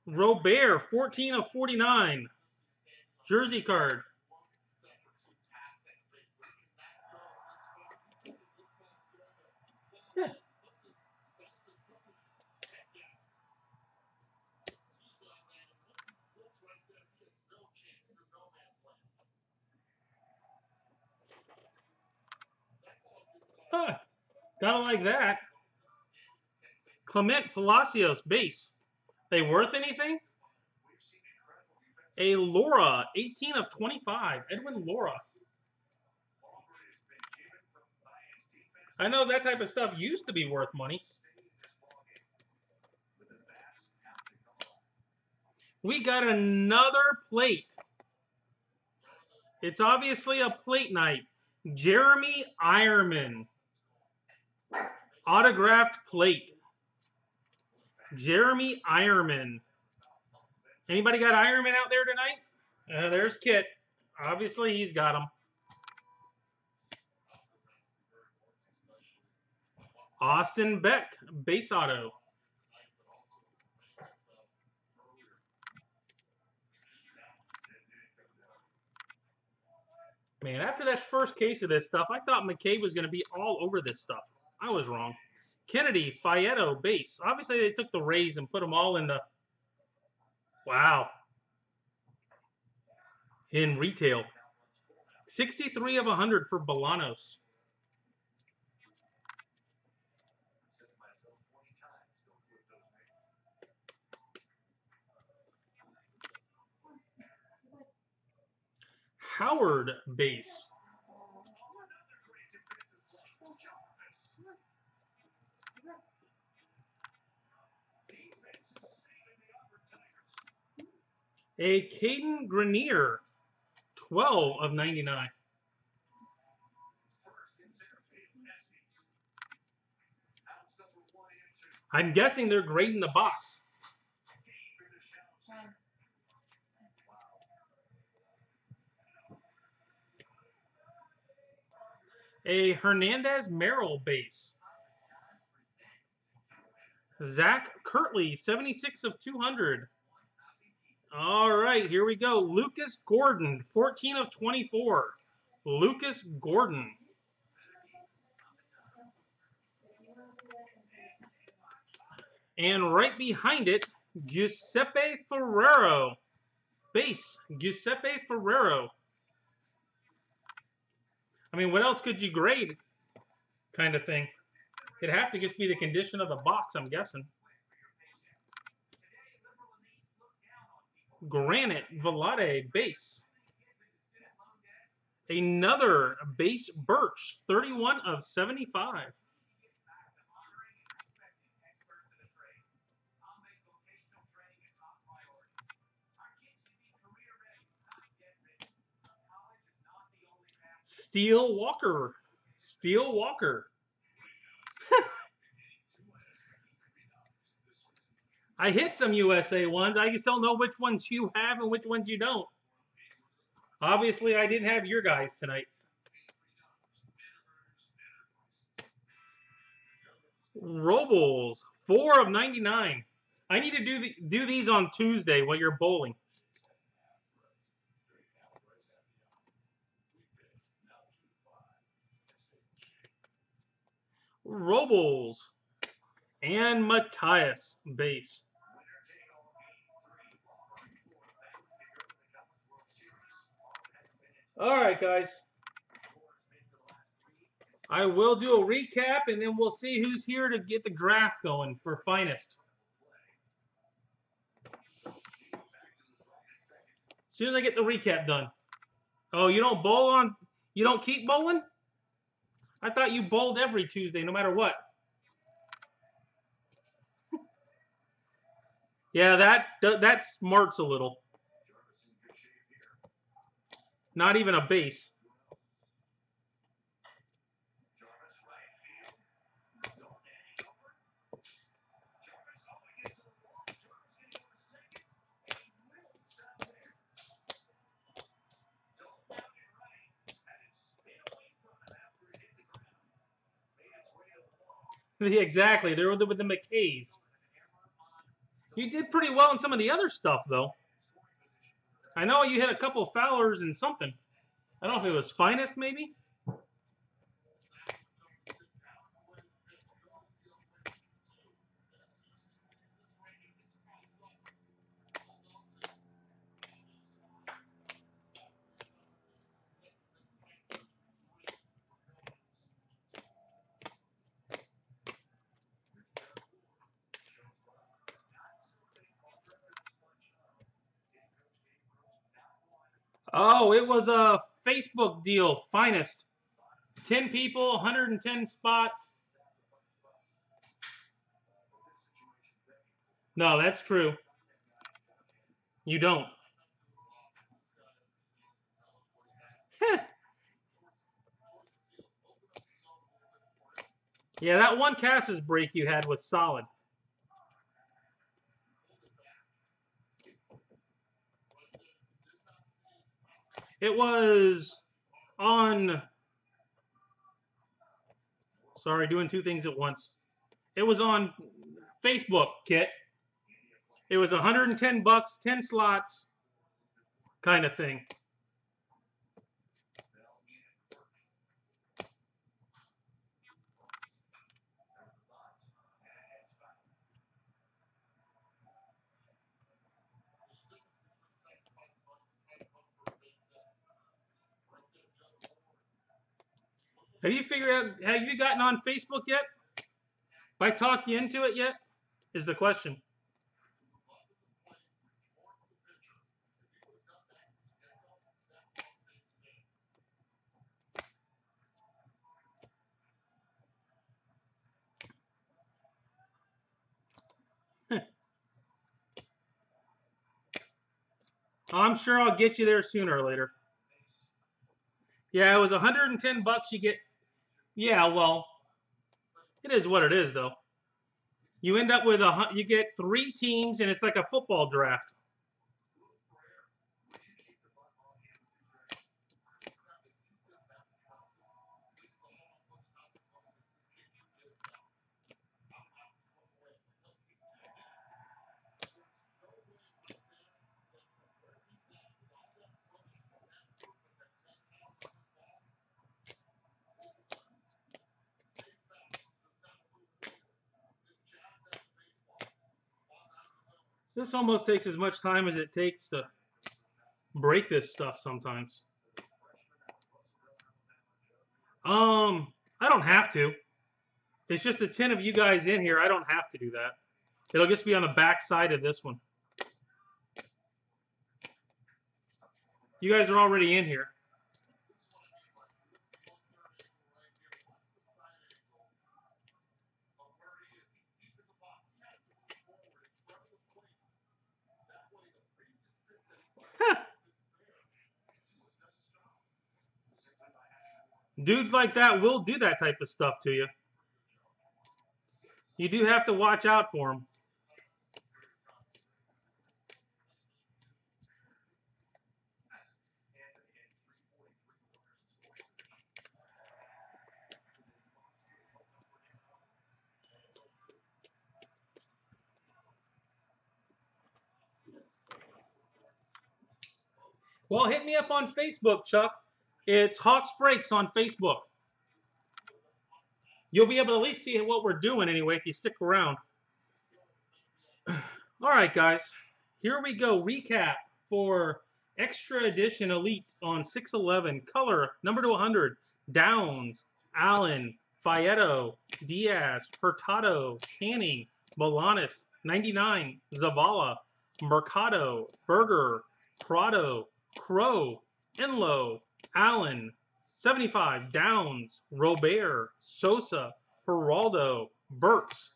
Robert, 14 of 49. Jersey card. Huh. Gotta like that. Clement Palacios, base. They worth anything? A Laura, 18 of 25. Edwin Laura. I know that type of stuff used to be worth money. We got another plate. It's obviously a plate night. Jeremy Ironman. Autographed plate. Jeremy Ironman. Anybody got Ironman out there tonight? There's Kit. Obviously, he's got them. Austin Beck, base auto. Man, after that first case of this stuff, I thought McCabe was going to be all over this stuff. I was wrong. Kennedy, Faedo, base. Obviously, they took the Rays and put them all in the... Wow. In retail. 63 of 100 for Bolanos. Howard, base. A Caden Grenier, 12 of 99. I'm guessing they're grading the box. A Hernandez Merrill base. Zach Kirtley, 76 of 200. All right, here we go. Lucas Gordon, 14 of 24. Lucas Gordon. And right behind it, Giuseppe Ferrero. Base, Giuseppe Ferrero. I mean, what else could you grade? Kind of thing. It'd have to just be the condition of the box, I'm guessing. Granite Velade base. Another base Birch, 31 of 75. Steel Walker. Steel Walker. I hit some USA ones. I just don't know which ones you have and which ones you don't. Obviously, I didn't have your guys tonight. Robles, 4 of 99. I need to do these on Tuesday while you're bowling. Robles and Matthias base. All right, guys. I will do a recap, and then we'll see who's here to get the draft going for finest. As soon as I get the recap done. Oh, you don't bowl on... You don't keep bowling? I thought you bowled every Tuesday, no matter what. Yeah, that smarts a little. Not even a base. Exactly. They're with the McKays. You did pretty well in some of the other stuff, though. I know you hit a couple foulers and something. I don't know if it was finest, maybe? Oh, it was a Facebook deal, finest. 10 people, 110 spots. No, that's true. You don't. Yeah, that one Cassis break you had was solid. It was on... Sorry, doing two things at once. It was on Facebook, Kit. It was 110 bucks, 10 slots, kind of thing. Have you figured out, have you gotten on Facebook yet? Have I talked you into it yet? Is the question. I'm sure I'll get you there sooner or later. Yeah, it was 110 bucks. You get, yeah, well, it is what it is, though. You end up with you get 3 teams, and it's like a football draft. This almost takes as much time as it takes to break this stuff sometimes. I don't have to. It's just the 10 of you guys in here. I don't have to do that. It'll just be on the back side of this one. You guys are already in here. Dudes like that will do that type of stuff to you. You do have to watch out for them. Well, hit me up on Facebook, Chuck. It's Hawks Breaks on Facebook. You'll be able to at least see what we're doing anyway if you stick around. All right, guys. Here we go. Recap for Extra Edition Elite on 611. Color, number to 100. Downs, Allen, Faedo, Diaz, Hurtado, Canning, Bolanis, 99, Zavala, Mercado, Berger, Prado, Crow, Enlow, Allen, 75, Downs, Robert, Sosa, Geraldo, Burks,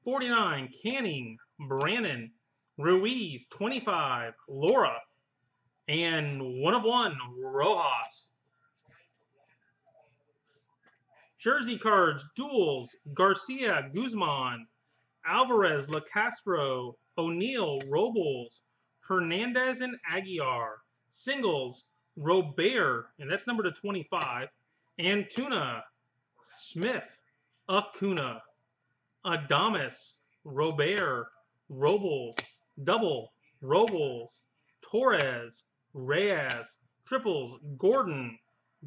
49, Canning, Brannon, Ruiz, 25, Laura, and 1 of 1, Rojas. Jersey cards, duels, Garcia, Guzman, Alvarez, LaCastro, O'Neill, Robles, Hernandez, and Aguiar. Singles, Robert, and that's number to 25, Antuna, Smith, Acuna, Adames, Robert, Robles, double, Robles, Torres, Reyes, triples, Gordon,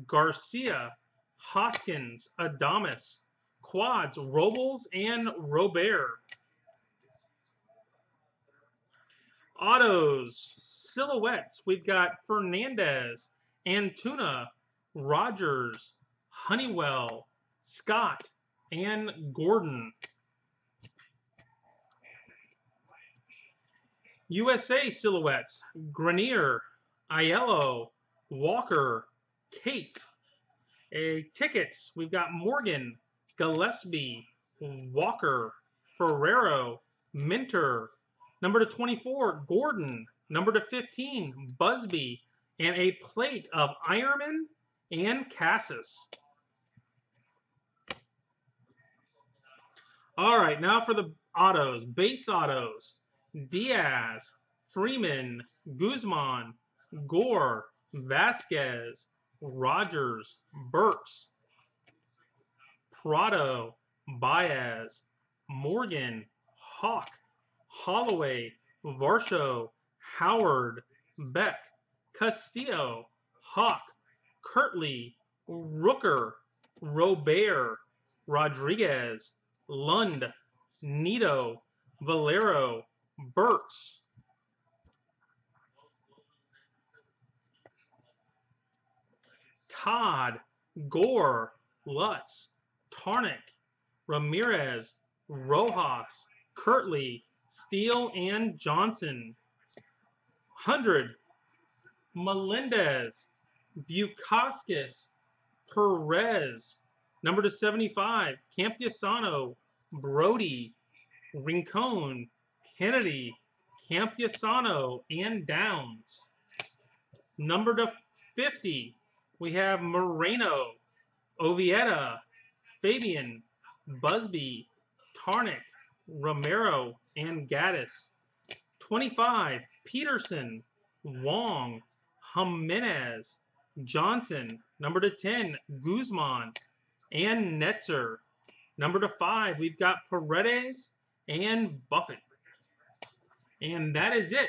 Garcia, Hoskins, Adames, quads, Robles, and Robert. Autos, silhouettes, we've got Fernandez, Antuna, Rogers, Honeywell, Scott, and Gordon. USA silhouettes, Grenier, Aiello, Walker, Kate. Tickets, we've got Morgan, Gillespie, Walker, Ferrero, Minter. Number to 24, Gordon. Number to 15, Busby. And a plate of Ironman and Cassis. All right, now for the autos. Base autos. Diaz, Freeman, Guzman, Gore, Vasquez, Rogers, Burks, Prado, Baez, Morgan, Hawk, Holloway, Varsho, Howard, Beck, Castillo, Hawk, Kirtley, Rooker, Robert, Rodriguez, Lund, Nito, Valero, Burks. Todd, Gore, Lutz, Tarnick, Ramirez, Rojas, Kirtley, Steele, and Johnson. 100, Melendez, Bukauskas, Perez. Number to 75, Campusano, Brody, Rincon, Kennedy, Campusano, and Downs. Number to 50, we have Moreno, Ovieta, Fabian, Busby, Tarnick, Romero, and Gaddis. 25, Peterson, Wong, Jimenez, Johnson. Number to 10, Guzman, and Netzer. Number to 5, we've got Paredes and Buffett. And that is it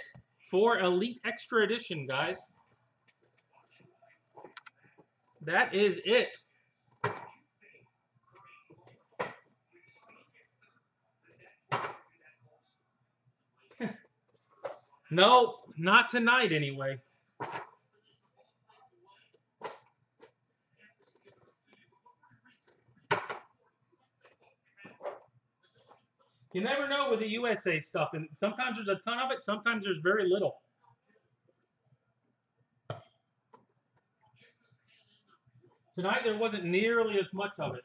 for Elite Extra Edition, guys. That is it. No, not tonight anyway. You never know with the USA stuff, and sometimes there's a ton of it, sometimes there's very little. Tonight there wasn't nearly as much of it.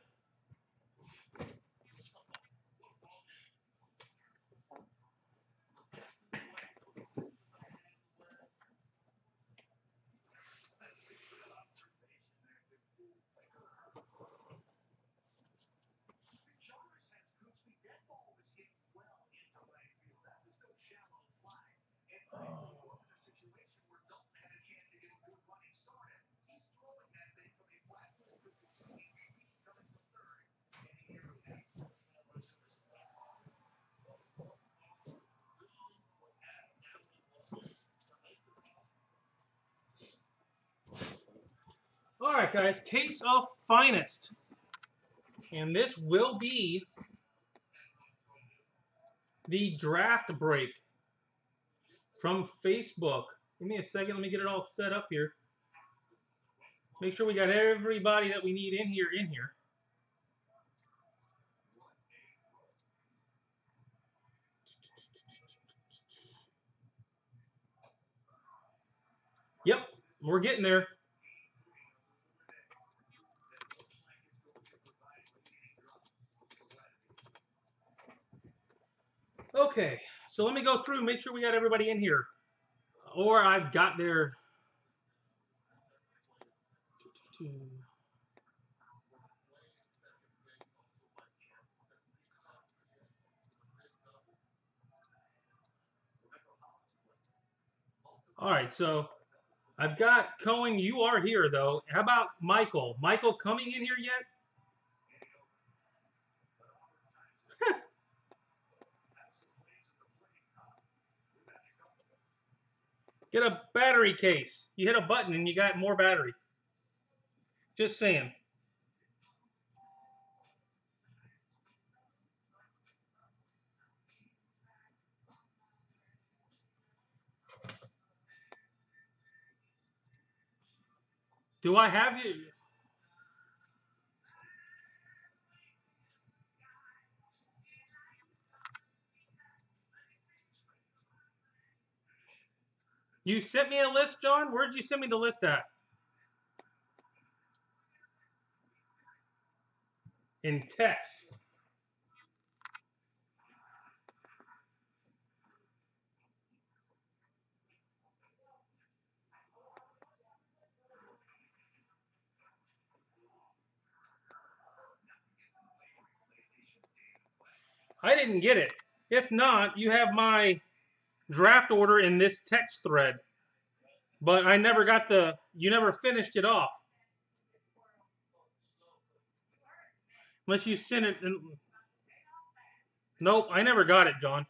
guys, case of finest. And this will be the draft break from Facebook. Give me a second. Let me get it all set up here. Make sure we got everybody that we need in here. Yep, we're getting there. Okay, so let me go through, make sure we got everybody in here. Or I've got their... All right, so I've got Cohen. You are here, though. How about Michael? Michael coming in here yet? Get a battery case. You hit a button and you got more battery. Just saying. Do I have you? You sent me a list, John? Where'd you send me the list at? In text. I didn't get it. If not, you have my draft order in this text thread. But I never got the... You never finished it off. Unless you sent it... Nope, I never got it, John.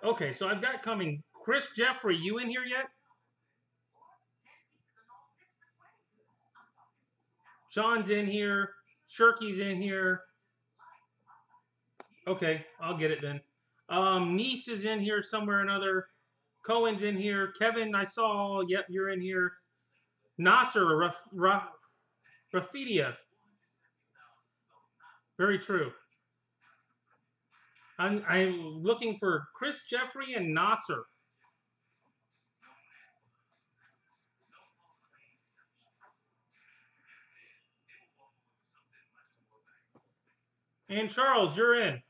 Okay, so I've got coming. Chris Jeffrey, you in here yet? John's in here. Shirky's in here. Okay, I'll get it then. Nice is in here somewhere or another. Cohen's in here. Kevin, I saw. Yep, you're in here. Nasser, Rafidia. Very true. I'm looking for Chris Jeffrey and Nasser. And Charles, you're in.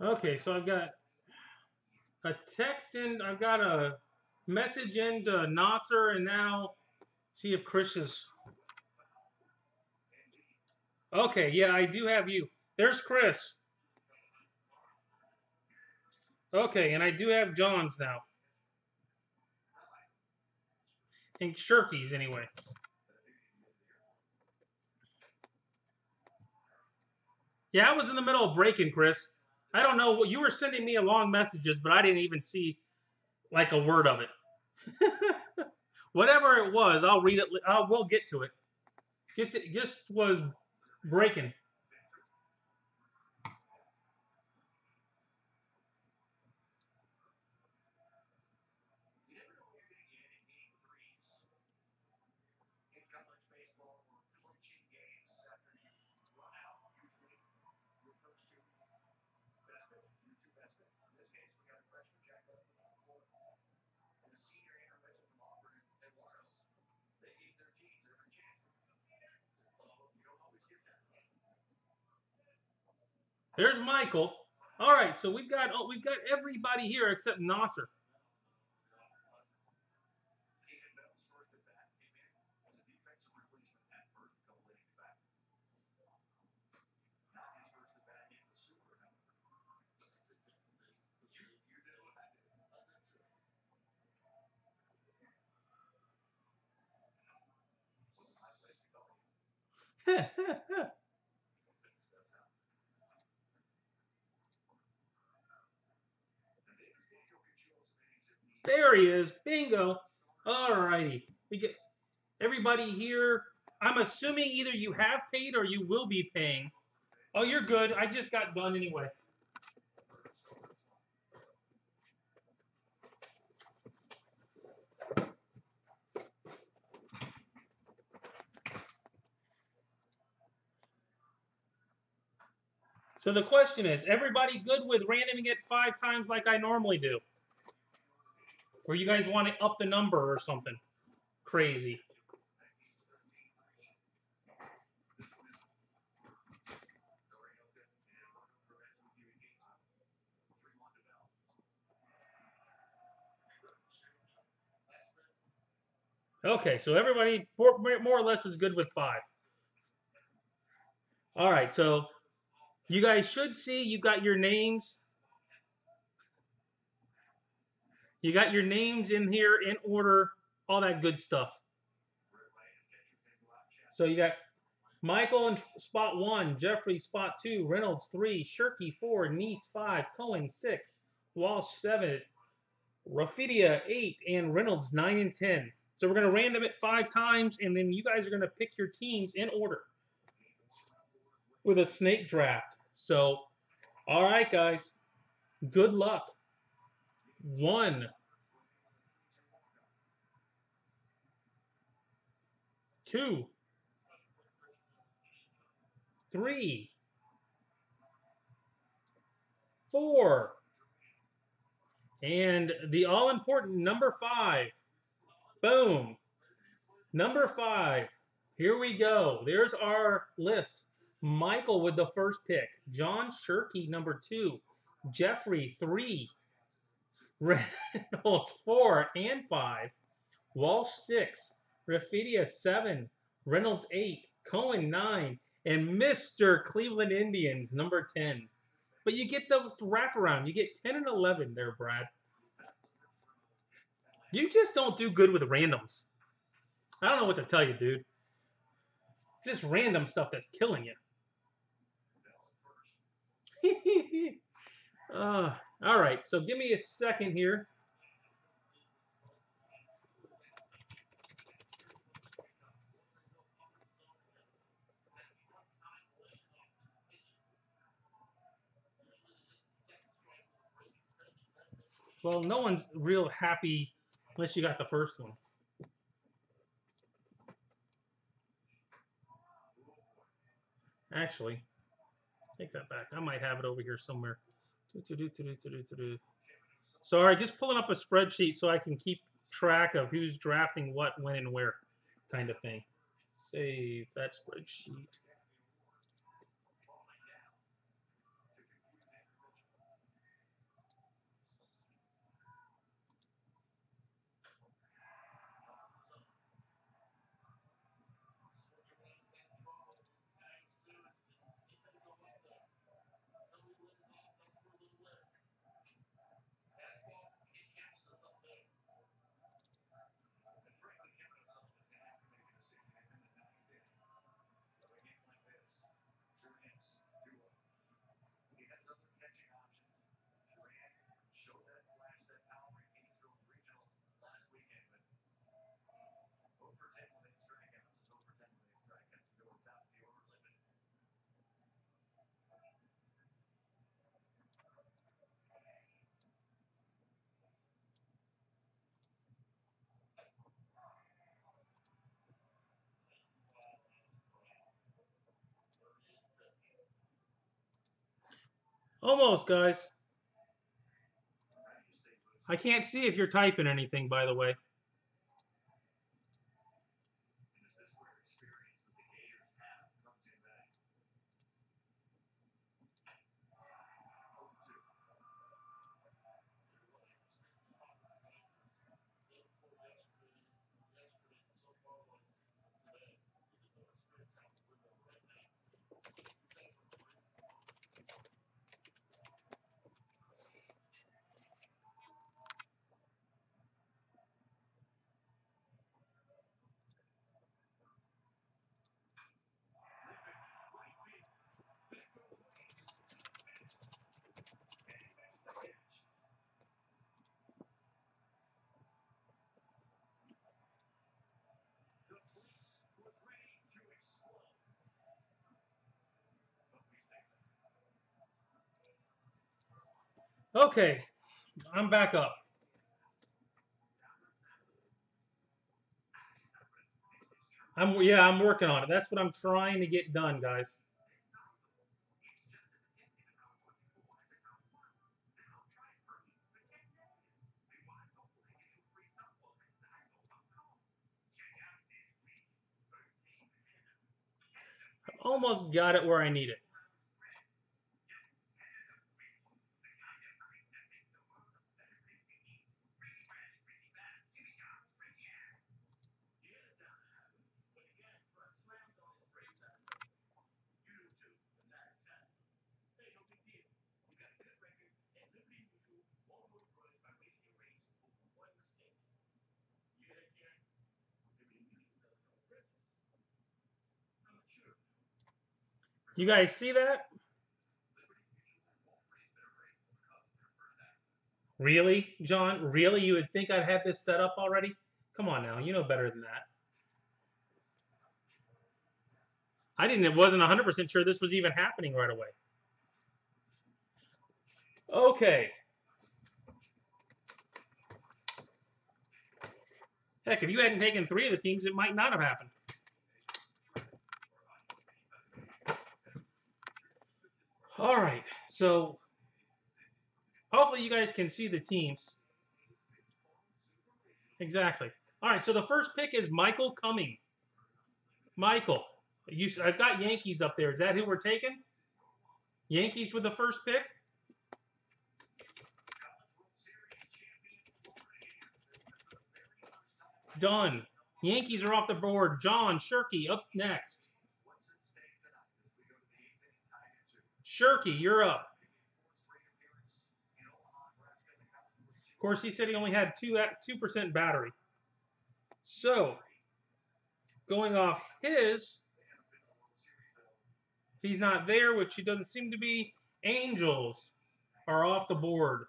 Okay, so I've got a text in, I've got a message into Nasser, and now see if Chris is... Okay, yeah, I do have you. There's Chris. Okay, and I do have John's now. And Shirky's anyway. Yeah, I was in the middle of breaking, Chris. I don't know. You were sending me long messages, but I didn't even see like a word of it. Whatever it was, I'll read it. We'll get to it. It just was breaking. There's Michael. All right, so we've got everybody here except Nasser. There he is. Bingo. All righty. We get everybody here. I'm assuming either you have paid or you will be paying. Oh, you're good. I just got done anyway. So the question is, everybody good with randoming it 5 times like I normally do? Or you guys want to up the number or something crazy? Okay, so everybody more or less is good with 5. All right, so you guys should see you got your names. You got your names in here in order, all that good stuff. So you got Michael in spot 1, Jeffrey spot 2, Reynolds 3, Shirky 4, Nice 5, Cohen 6, Walsh 7, Rafidia 8, and Reynolds 9 and 10. So we're going to random it 5 times, and then you guys are going to pick your teams in order with a snake draft. So, all right, guys, good luck. 1, 2, 3, 4, and the all-important number 5. Boom. Number 5. Here we go. There's our list. Michael with the first pick. John Shirky, number 2. Jeffrey, 3. Reynolds, 4 and 5. Walsh, 6. Rafidia, 7. Reynolds, 8. Cohen, 9. And Mr. Cleveland Indians, number 10. But you get the wraparound. You get 10 and 11 there, Brad. You just don't do good with randoms. I don't know what to tell you, dude. It's just random stuff that's killing you. All right, so give me a second here. Well, no one's real happy unless you got the first one. Actually, take that back. I might have it over here somewhere. Sorry, just pulling up a spreadsheet so I can keep track of who's drafting what, when, and where, kind of thing. Save that spreadsheet. Almost, guys. I can't see if you're typing anything, by the way. Okay, I'm back up. I'm working on it. That's what I'm trying to get done, guys. Almost got it where I need it. You guys see that? Really, John? Really? You would think I'd have this set up already? Come on now, you know better than that. Wasn't 100% sure this was even happening right away. Okay. Heck, if you hadn't taken 3 of the teams, it might not have happened. All right, so hopefully you guys can see the teams. Exactly. All right, so the first pick is Michael Cumming. Michael, I've got Yankees up there. Is that who we're taking? Yankees with the first pick? Done. Yankees are off the board. John Shirky up next. Shirky, you're up. Of course, he said he only had 2% battery. So, going off his, if he's not there, which he doesn't seem to be, Angels are off the board.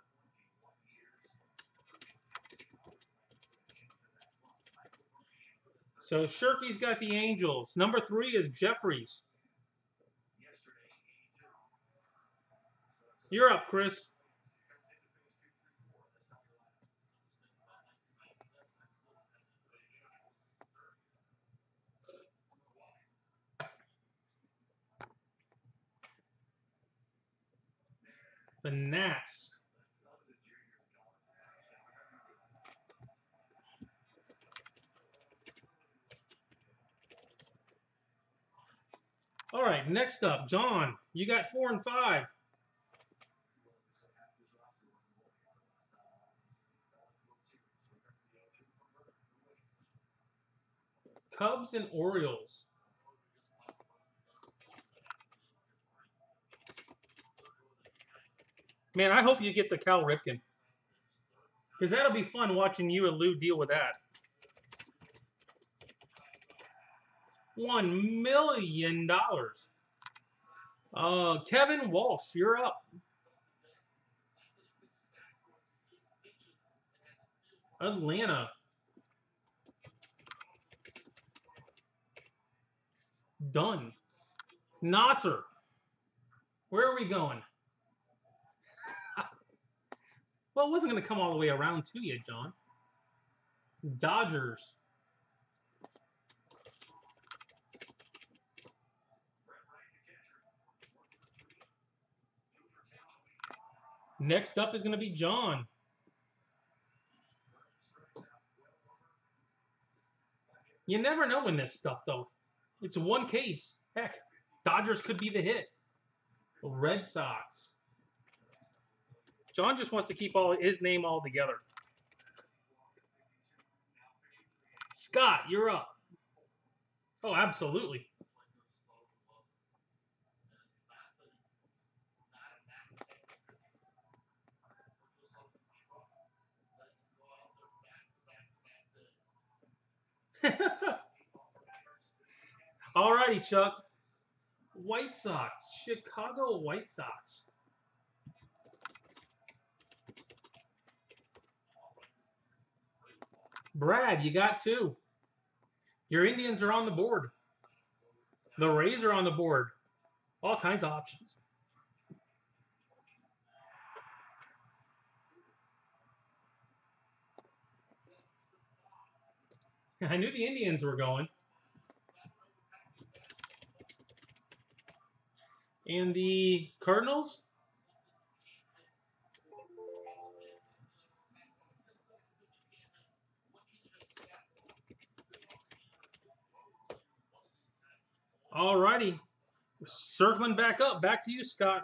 So Shirky's got the Angels. Number 3 is Jeffries. You're up, Chris. The Nats. All right, next up, John. You got 4 and 5. Cubs and Orioles. Man, I hope you get the Cal Ripken. Because that'll be fun watching you and Lou deal with that. $1 million. Kevin Walsh, you're up. Atlanta. Done. Nasser. Where are we going? Well, it wasn't going to come all the way around to you, John. Dodgers. Next up is going to be John. You never know in this stuff, though. It's one case. Heck, Dodgers could be the hit. Red Sox. John just wants to keep his name all together. Scott, you're up. Oh, absolutely. All righty, Chuck. White Sox. Chicago White Sox. Brad, you got 2. Your Indians are on the board. The Rays are on the board. All kinds of options. I knew the Indians were going. And the Cardinals? Alrighty. Circling back up. Back to you, Scott.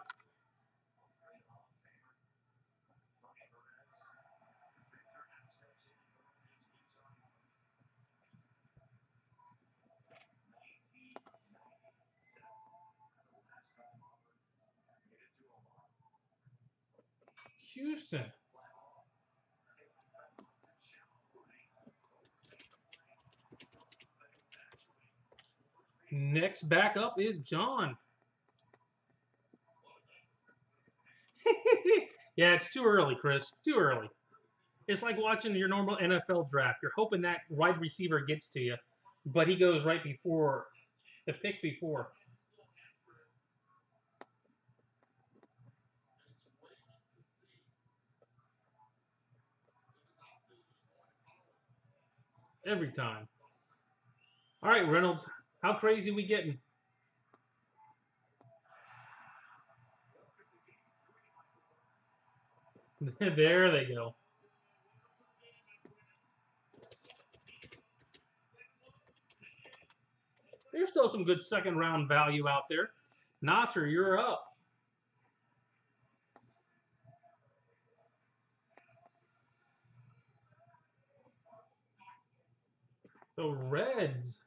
Houston. Next back up is John. Yeah, it's too early, Chris. Too early. It's like watching your normal NFL draft. You're hoping that wide receiver gets to you, but he goes right before the pick before. Every time. All right, Reynolds. How crazy we getting? There they go. There's still some good second round value out there. Nasser, you're up. The Reds.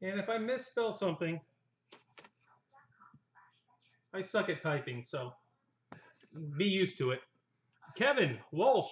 And if I misspell something, I suck at typing, so be used to it. Kevin Walsh.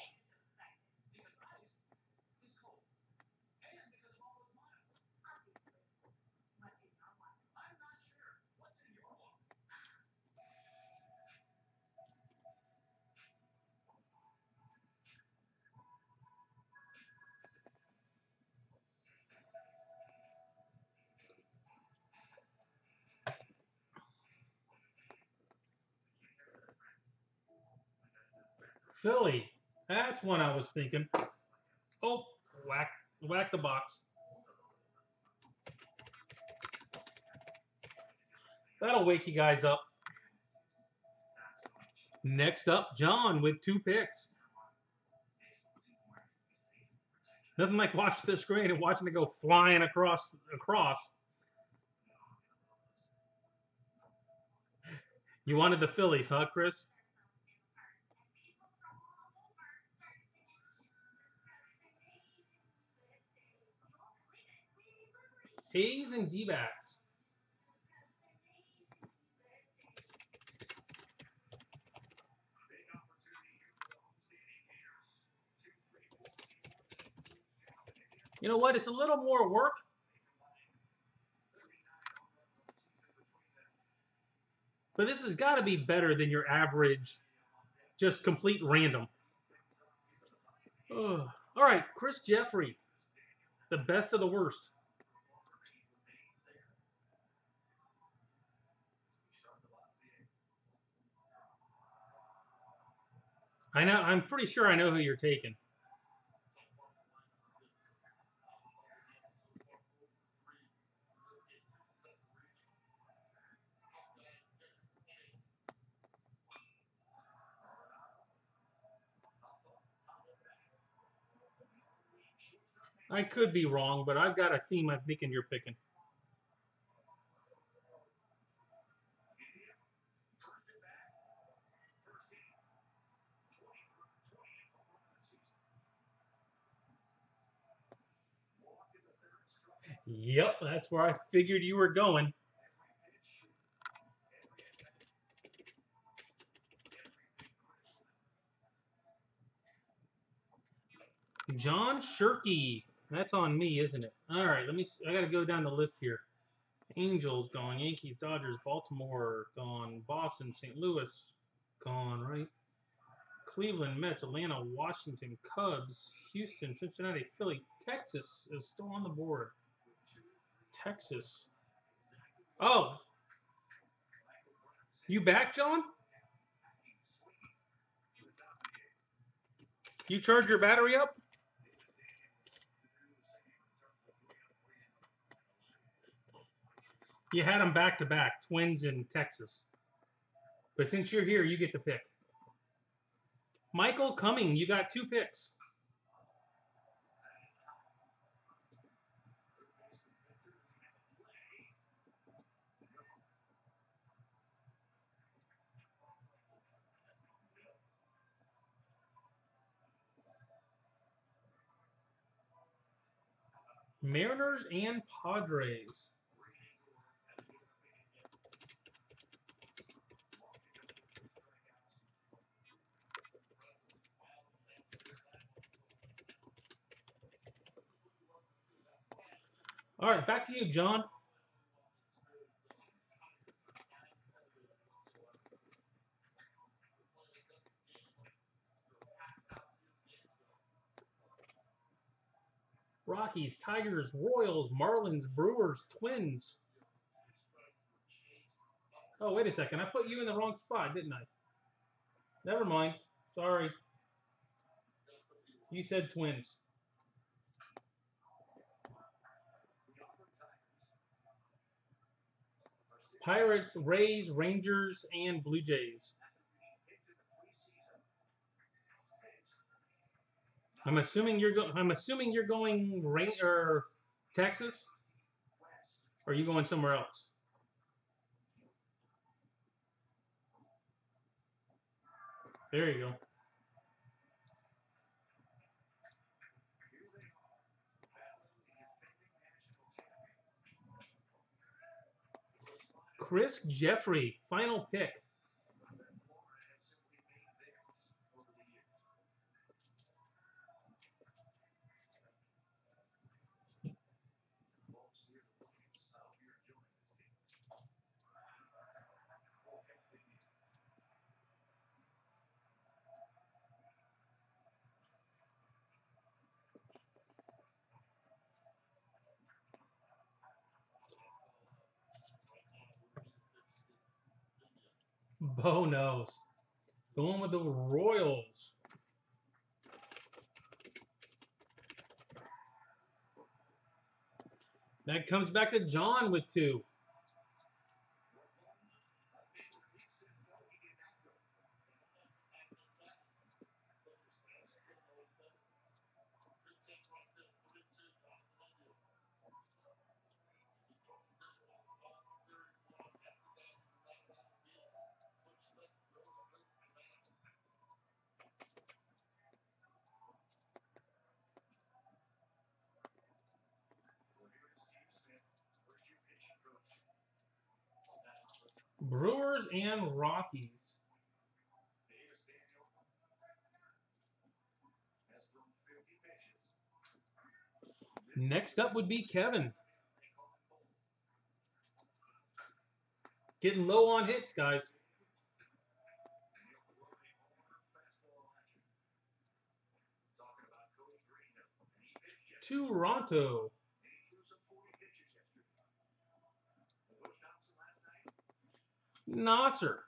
Philly. That's one I was thinking. Oh, whack the box. That'll wake you guys up. Next up, John with 2 picks. Nothing like watching the screen and watching it go flying across. You wanted the Phillies, huh, Chris? A's and D-backs. You know what? It's a little more work. But this has got to be better than your average, just complete random. Ugh. All right, Chris Jeffrey, the best of the worst. I know. I'm pretty sure I know who you're taking. I could be wrong, but I've got a team I'm thinking you're picking. Yep, that's where I figured you were going. John Shirky. That's on me, isn't it? All right, I got to go down the list here. Angels gone, Yankees, Dodgers, Baltimore gone, Boston, St. Louis gone, right? Cleveland, Mets, Atlanta, Washington, Cubs, Houston, Cincinnati, Philly, Texas is still on the board. Texas. Oh. You back, John? You charge your battery up? You had them back to back, Twins in Texas. But since you're here, you get to pick. Michael Cumming, you got 2 picks. Mariners and Padres. All right, back to you, John. Rockies, Tigers, Royals, Marlins, Brewers, Twins. Oh, wait a second. I put you in the wrong spot, didn't I? Never mind. Sorry. You said Twins. Pirates, Rays, Rangers, and Blue Jays. I'm assuming you're going or Texas, or are you going somewhere else? There you go. Chris Jeffrey, final pick. Bo knows. Going with the Royals. That comes back to John with 2. Brewers and Rockies. Next up would be Kevin. Getting low on hits, guys. Toronto. Nasser.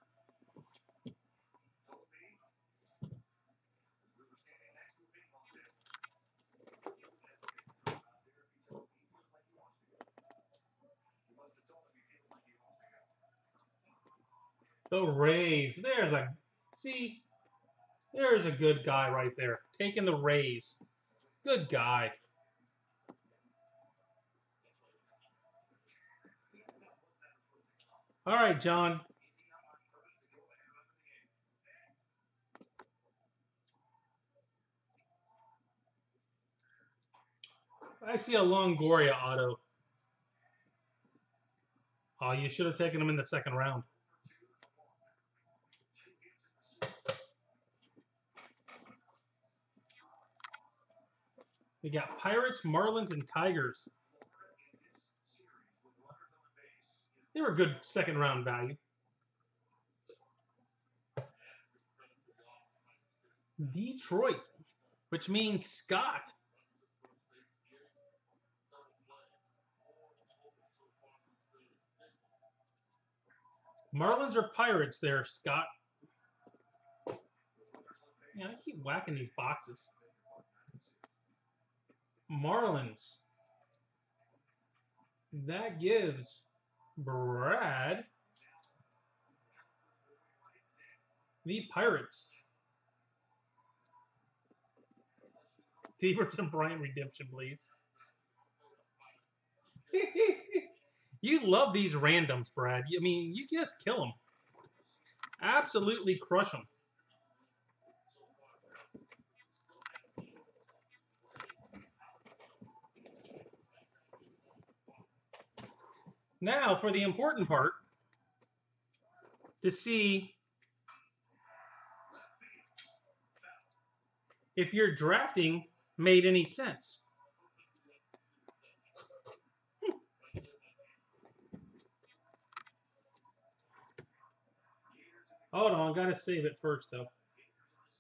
The Rays. There's a good guy right there. Taking the Rays. Good guy. All right, John. I see a Longoria auto. Oh, you should have taken him in the second round. We got Pirates, Marlins, and Tigers. They were good second round value. Detroit, which means Scott. Marlins or Pirates there, Scott? Yeah, I keep whacking these boxes. Marlins. That gives Brad the Pirates. Devers and Bryant redemption, please. You love these randoms, Brad. I mean, you just kill them. Absolutely crush them. Now, for the important part, to see if your drafting made any sense. Hold on, gotta save it first, though.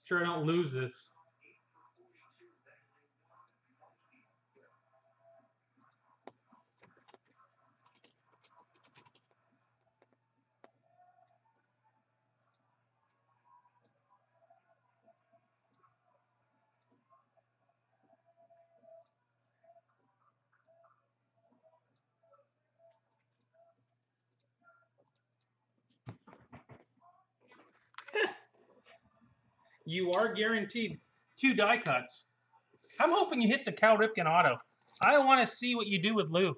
Sure I don't lose this. You are guaranteed 2 die cuts. I'm hoping you hit the Cal Ripken auto. I want to see what you do with Lou.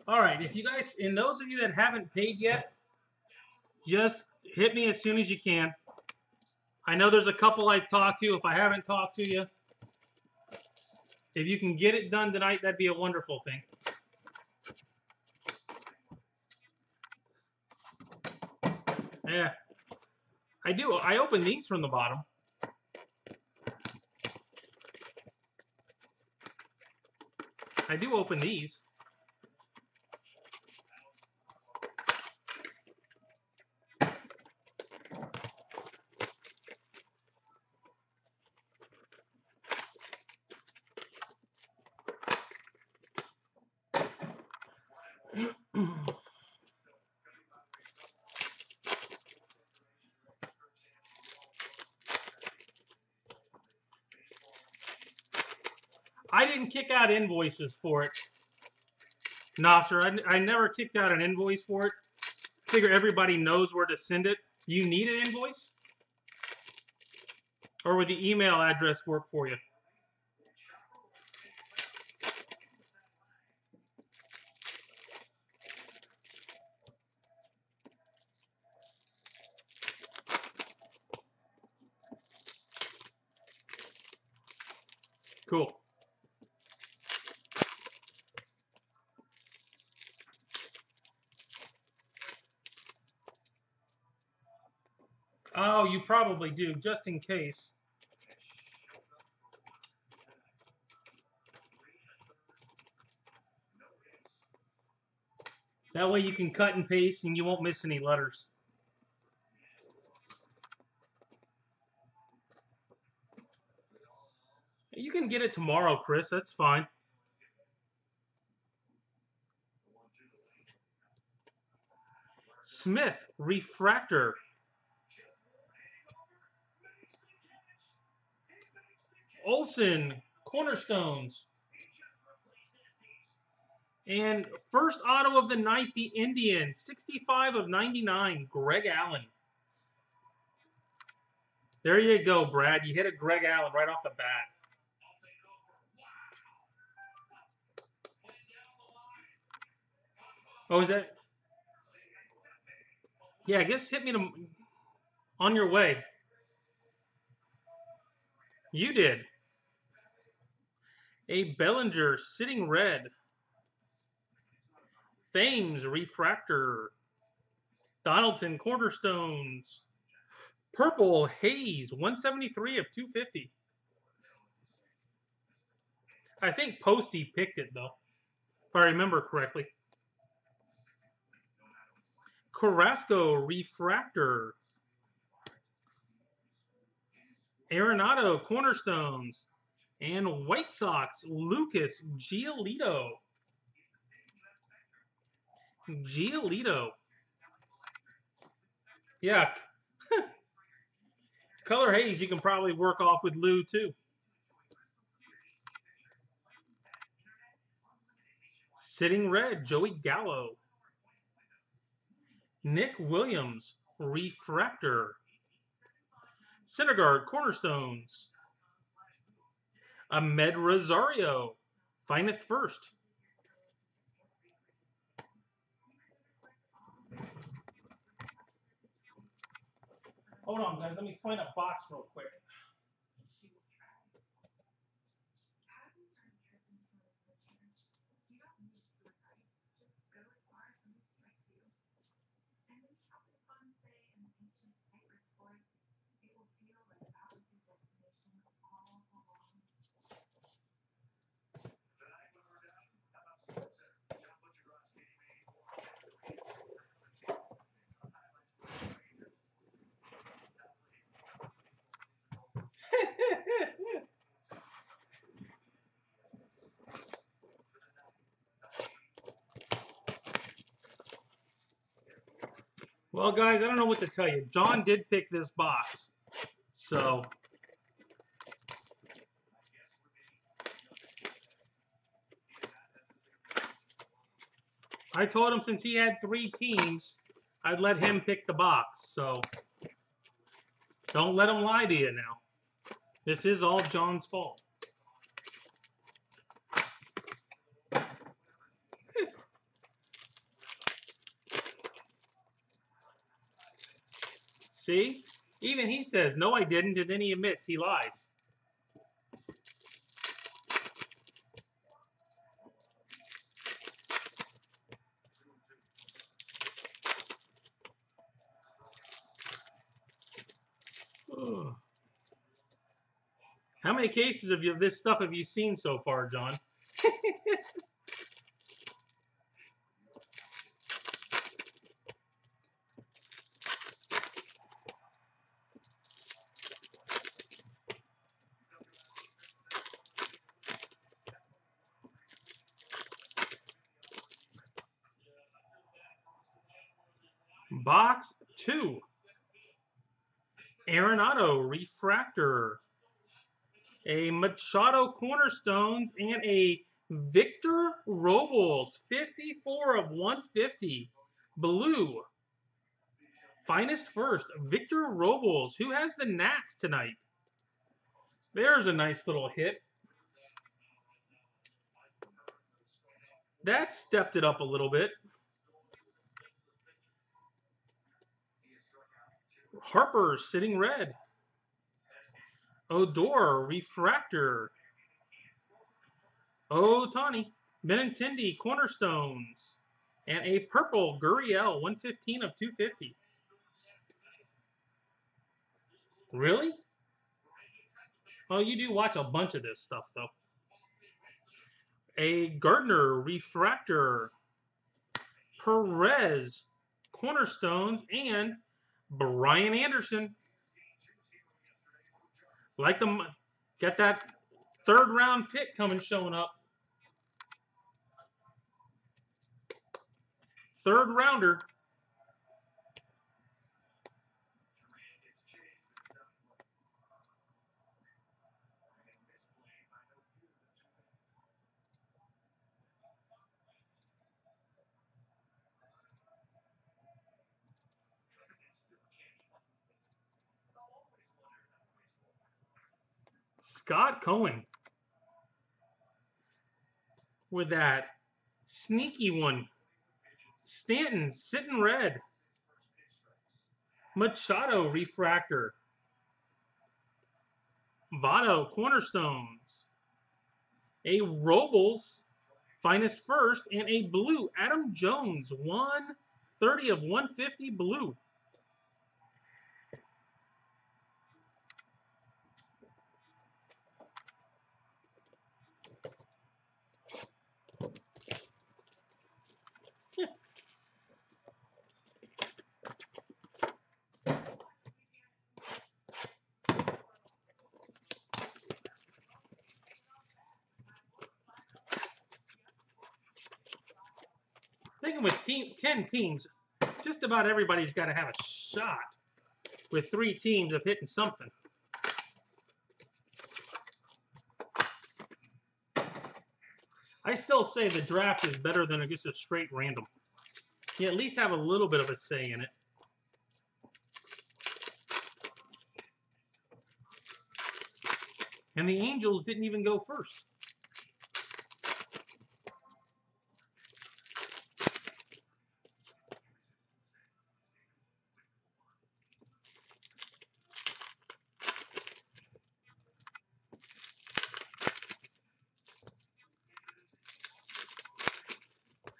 All right, if you guys, and those of you that haven't paid yet, just hit me as soon as you can. I know there's a couple I've talked to. If I haven't talked to you, if you can get it done tonight, that'd be a wonderful thing. Yeah, I do. I open these from the bottom. I do open these. I didn't kick out invoices for it. Nasser, I never kicked out an invoice for it. Figure everybody knows where to send it. You need an invoice? Or would the email address work for you? Cool. Oh, you probably do, just in case. That way you can cut and paste and you won't miss any letters. You can get it tomorrow, Chris. That's fine. Smith, refractor. Olsen, cornerstones. And first auto of the night, the Indians, 65 of 99, Greg Allen. There you go, Brad. You hit a Greg Allen right off the bat. Oh, is that? Yeah, I guess hit me on your way. You did. A Bellinger, sitting red. Thames, refractor. Donaldson, cornerstones. Purple, Hayes, 173 of 250. I think Posty picked it, though, if I remember correctly. Carrasco, Refractor. Arenado, Cornerstones. And White Sox, Lucas Giolito. Giolito. Yeah. Color haze you can probably work off with Lou, too. Sitting red, Joey Gallo. Nick Williams, Refractor. Syndergaard, Cornerstones. Ahmed Rosario, Finest First. Hold on, guys. Let me find a box real quick. Well, guys, I don't know what to tell you. John did pick this box. So, I told him since he had 3 teams, I'd let him pick the box. So, don't let him lie to you now. This is all John's fault. See? Even he says, no, I didn't, and then he admits he lies. Ugh. How many cases of this stuff have you seen so far, John? Box 2. Arenado, Refractor. A Machado, Cornerstones, and a Victor Robles, 54 of 150. Blue. Finest First, Victor Robles. Who has the Nats tonight? There's a nice little hit. That stepped it up a little bit. Harper, Sitting Red. Odor, Refractor. Ohtani, Benintendi, Cornerstones. And a purple Gurriel, 115 of 250. Really? Oh, you do watch a bunch of this stuff, though. A Gardner, Refractor. Perez, Cornerstones, and Brian Anderson. Like them, get that 3rd round pick showing up. 3rd rounder. Scott Cohen with that sneaky one. Stanton, Sitting Red. Machado, Refractor. Votto, Cornerstones. A Robles, Finest First, and a blue Adam Jones, 130 of 150 blue. Thinking with 10 teams, just about everybody's got to have a shot with 3 teams of hitting something. I still say the draft is better than just a straight random. You at least have a little bit of a say in it. And the Angels didn't even go first.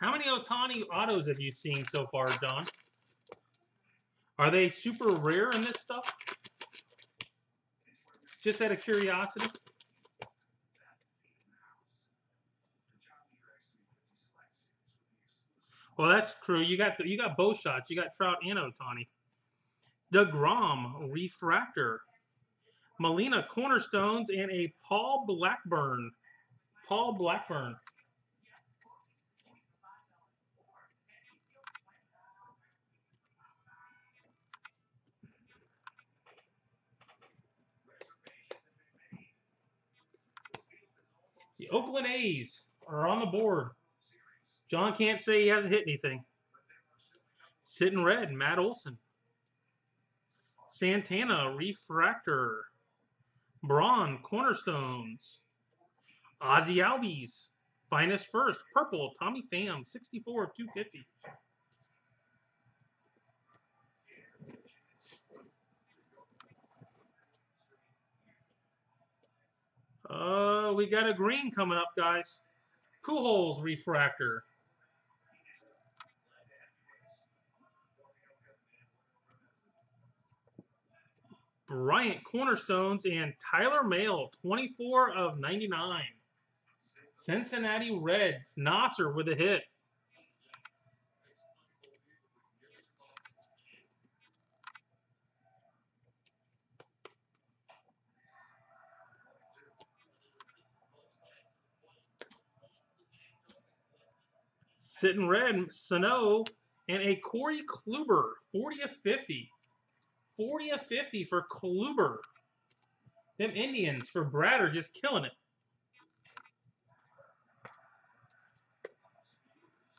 How many Ohtani autos have you seen so far, Don? Are they super rare in this stuff? Just out of curiosity. Well, that's true. You got both shots. You got Trout and Ohtani. DeGrom refractor. Molina cornerstones and a Paul Blackburn. Paul Blackburn. The Oakland A's are on the board. John can't say he hasn't hit anything. Sitting red, Matt Olson. Santana, refractor. Braun, cornerstones. Ozzy Albies, finest first. Purple, Tommy Pham, 64 of 250. We got a green coming up, guys. Pujols, refractor. Bryant, cornerstones, and Tyler Mahle, 24 of 99. Cincinnati Reds, Nasser with a hit. Sitting red, Sano, and a Corey Kluber, 40 of 50. 40 of 50 for Kluber. Them Indians for Brad are just killing it.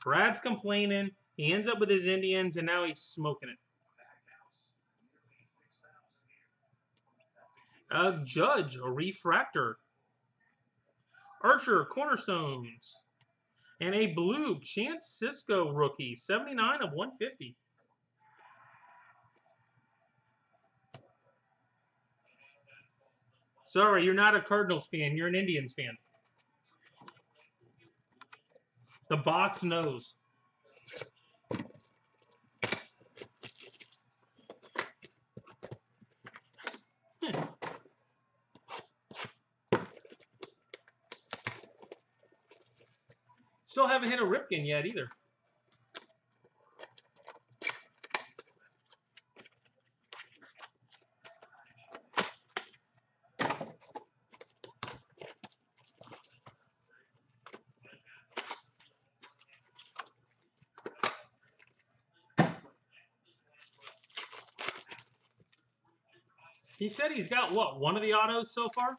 Brad's complaining. He ends up with his Indians, and now he's smoking it. Judge, a refractor. Archer, cornerstones. And a blue Chance Cisco rookie, 79 of 150. Sorry, you're not a Cardinals fan. You're an Indians fan. The box knows. Still haven't hit a Ripken yet either. He said he's got, what, one of the autos so far?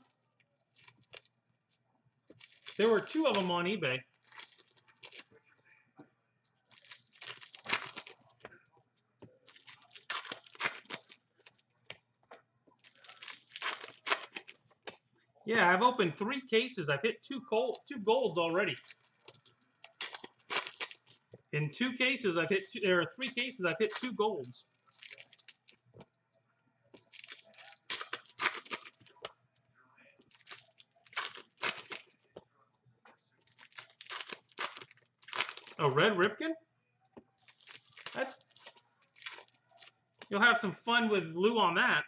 There were 2 of them on eBay. Yeah, I've opened 3 cases. I've hit 2 golds already. In 2 cases, I've hit 3 cases, I've hit 2 golds. A red Ripken? You'll have some fun with Lou on that.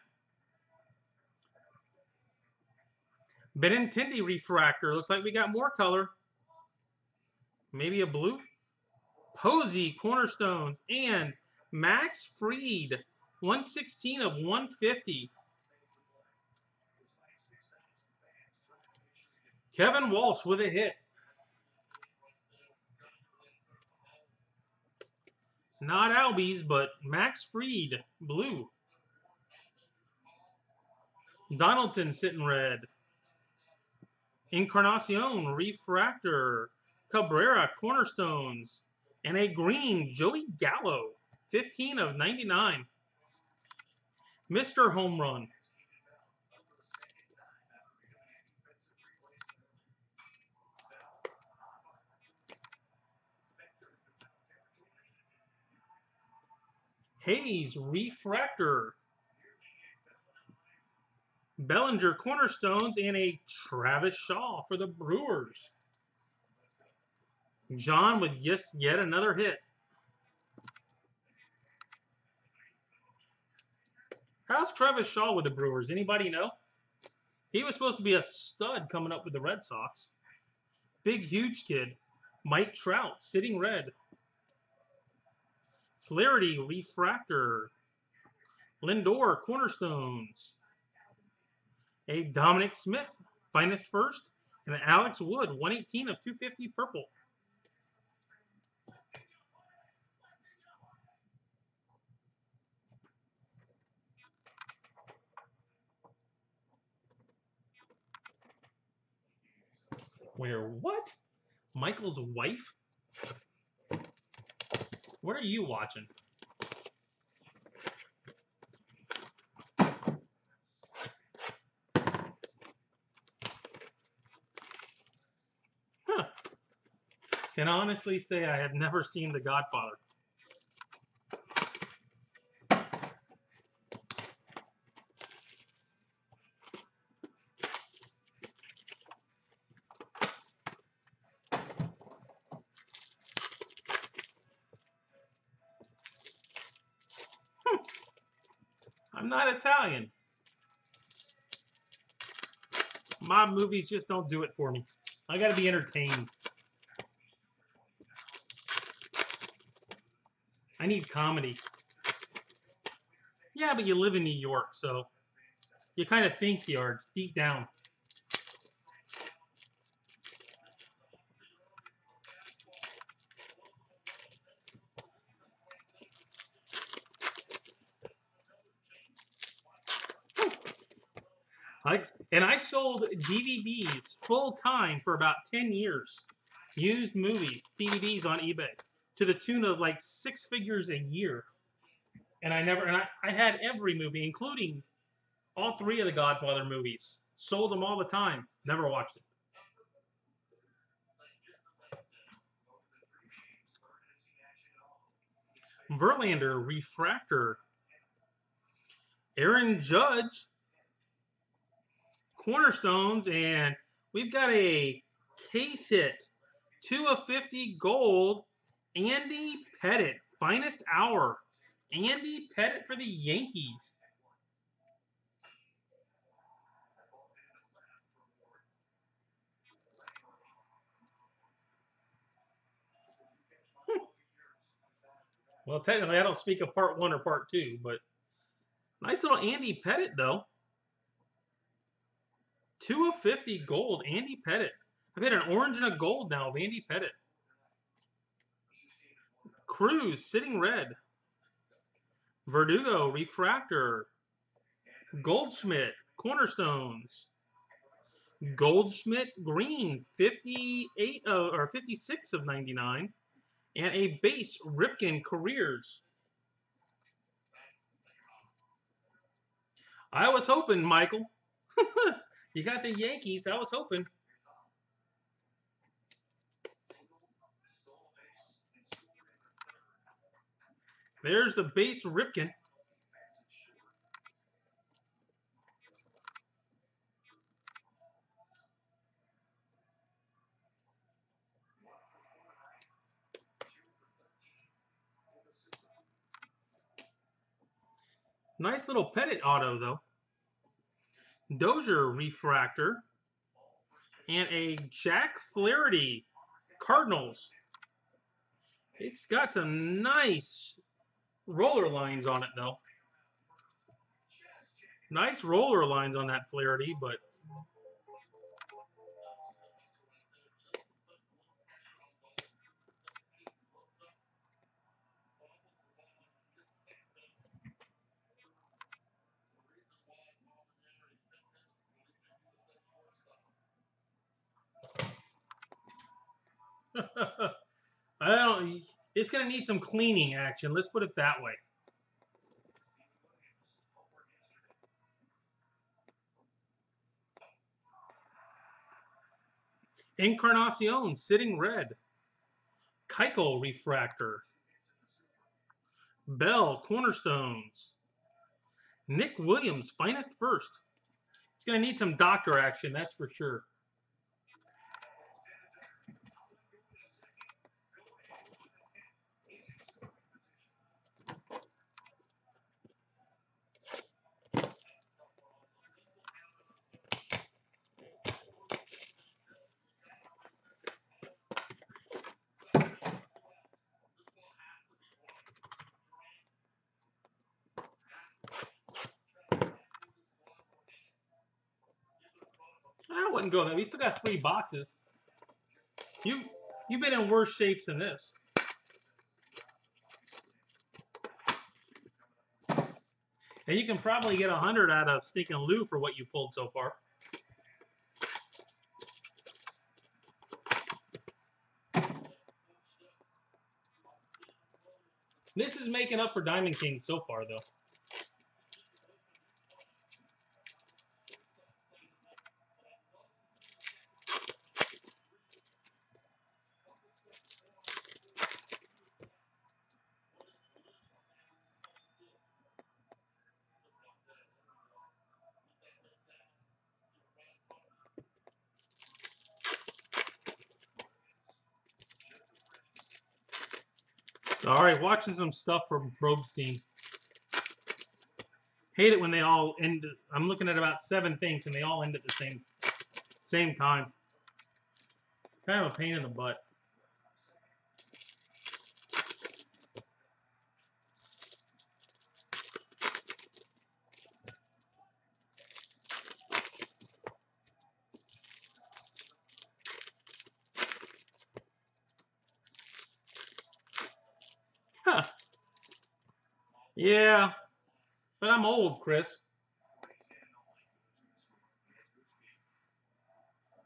Benintendi refractor. Looks like we got more color. Maybe a blue. Posey, Cornerstones, and Max Fried, 116 of 150. Kevin Walsh with a hit. Not Albies, but Max Fried, blue. Donaldson sitting red. Encarnacion, Refractor. Cabrera, Cornerstones. And a green, Joey Gallo, 15 of 99. Mr. Home Run. Hayes, Refractor. Bellinger, Cornerstones, and a Travis Shaw for the Brewers. John with yet another hit. How's Travis Shaw with the Brewers? Anybody know? He was supposed to be a stud coming up with the Red Sox. Big, huge kid. Mike Trout, sitting red. Flaherty, Refractor. Lindor, Cornerstones. A Dominic Smith, finest first. And an Alex Wood, 118 of 250 purple. Where what? Michael's wife? What are you watching? Huh. Can honestly say I have never seen The Godfather. I'm not Italian. Mob movies just don't do it for me. I gotta be entertained. I need comedy. Yeah, but you live in New York, so you kind of think you are deep down. I sold DVDs full time for about 10 years. Used movies, DVDs on eBay, to the tune of like 6 figures a year. And I had every movie, including all 3 of the Godfather movies. Sold them all the time. Never watched it. Verlander, Refractor. Aaron Judge, Cornerstones, and we've got a case hit. 2 of 50 gold. Andy Pettitte, finest hour. Andy Pettitte for the Yankees. Well, technically, I don't speak of part 1 or part 2, but nice little Andy Pettitte, though. 2 of 50 gold, Andy Pettitte. I've got an orange and a gold now of Andy Pettitte. Cruz, sitting red. Verdugo, Refractor. Goldschmidt, Cornerstones. Goldschmidt, green, 58 or 56 of 99. And a base, Ripken, Careers. I was hoping, Michael. You got the Yankees. I was hoping. There's the base, Ripken. Nice little Pettitte auto, though. Dozier, Refractor. And a Jack Flaherty, Cardinals. It's got some nice roller lines on it, though. Nice roller lines on that Flaherty, but I don't. It's going to need some cleaning action. Let's put it that way. Encarnacion, sitting red. Keuchel refractor. Bell, cornerstones. Nick Williams, finest first. It's going to need some doctor action, that's for sure. I wouldn't go there. We still got 3 boxes. You've been in worse shapes than this. And you can probably get 100 out of Stinking Lou for what you pulled so far. This is making up for Diamond King so far, though. All right, watching some stuff from Probstein. Hate it when they all end. I'm looking at about 7 things and they all end at the same time. Kind of a pain in the butt. Huh. Yeah, but I'm old, Chris.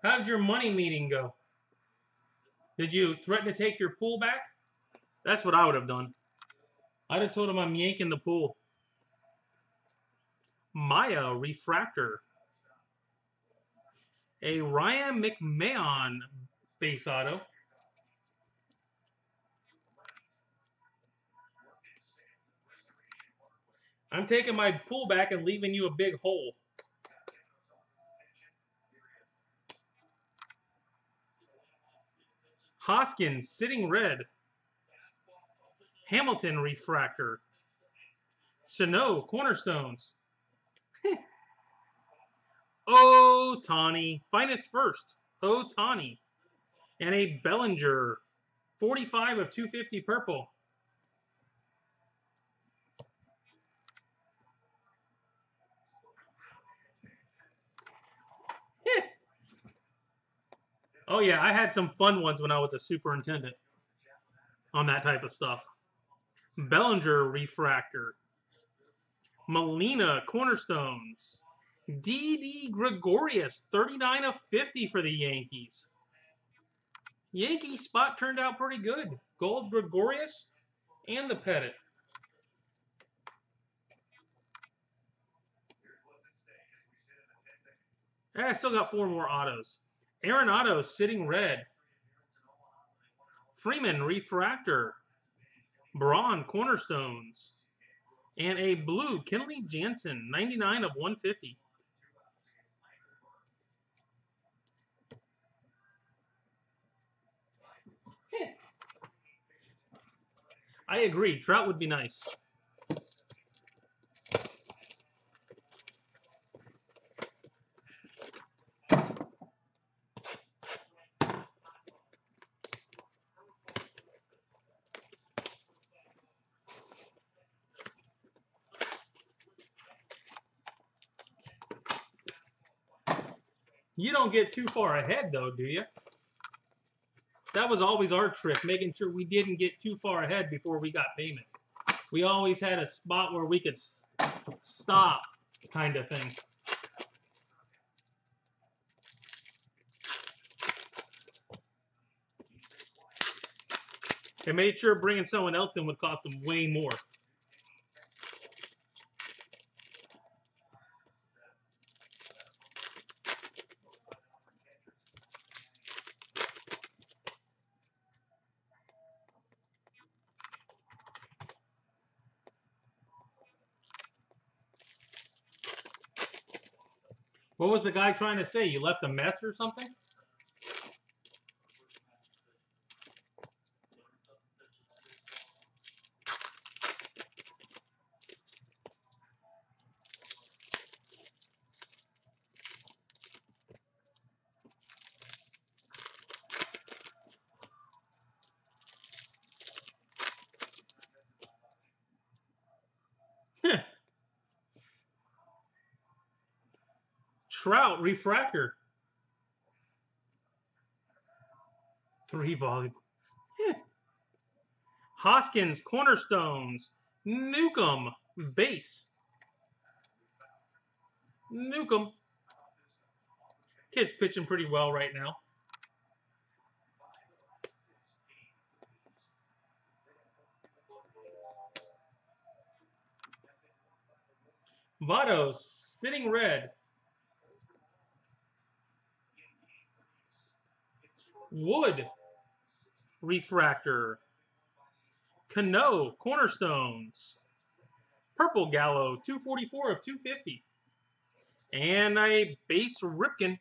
How did your money meeting go? Did you threaten to take your pool back? That's what I would have done. I'd have told him I'm yanking the pool. Maya refractor. A Ryan McMahon base auto. I'm taking my pool back and leaving you a big hole. Hoskins, sitting red. Hamilton refractor. Sano, cornerstones. Ohtani, finest first. Ohtani. And a Bellinger, 45 of 250 purple. Oh, yeah, I had some fun ones when I was a superintendent on that type of stuff. Bellinger refractor. Molina, cornerstones. Didi Gregorius, 39 of 50 for the Yankees. Yankee spot turned out pretty good. Gold Gregorius and the Pettit. I still got 4 more autos. Arenado, sitting red. Freeman, refractor. Braun, cornerstones. And a blue, Kenley Jansen, 99 of 150. I agree. Trout would be nice. You don't get too far ahead, though, do you? That was always our trick, making sure we didn't get too far ahead before we got payment. We always had a spot where we could stop, kind of thing. And made sure bringing someone else in would cost them way more. What was the guy trying to say? You left a mess or something? Trout refractor. 3 volume. Hoskins cornerstones. Newcomb base. Newcomb. Kid's pitching pretty well right now. Votto sitting red. Wood refractor. Cano cornerstones. Purple Gallo 244 of 250. And a base Ripken.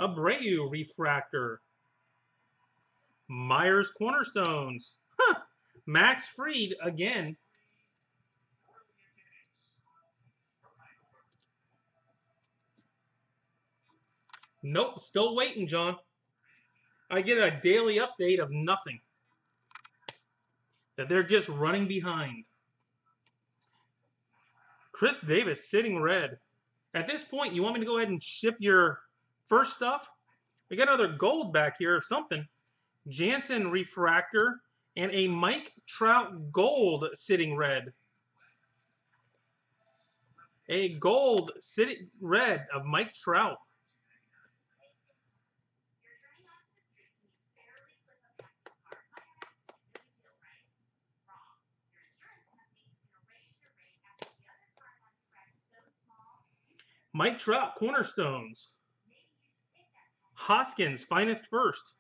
Abreu refractor. Myers cornerstones. Huh. Max Fried again. Nope, still waiting, John. I get a daily update of nothing. That they're just running behind. Chris Davis sitting red. At this point, you want me to go ahead and ship your first stuff? We got another gold back here or something. Jansen refractor and a Mike Trout gold sitting red. A gold sitting red of Mike Trout. Mike Trout cornerstones. Hoskins finest first.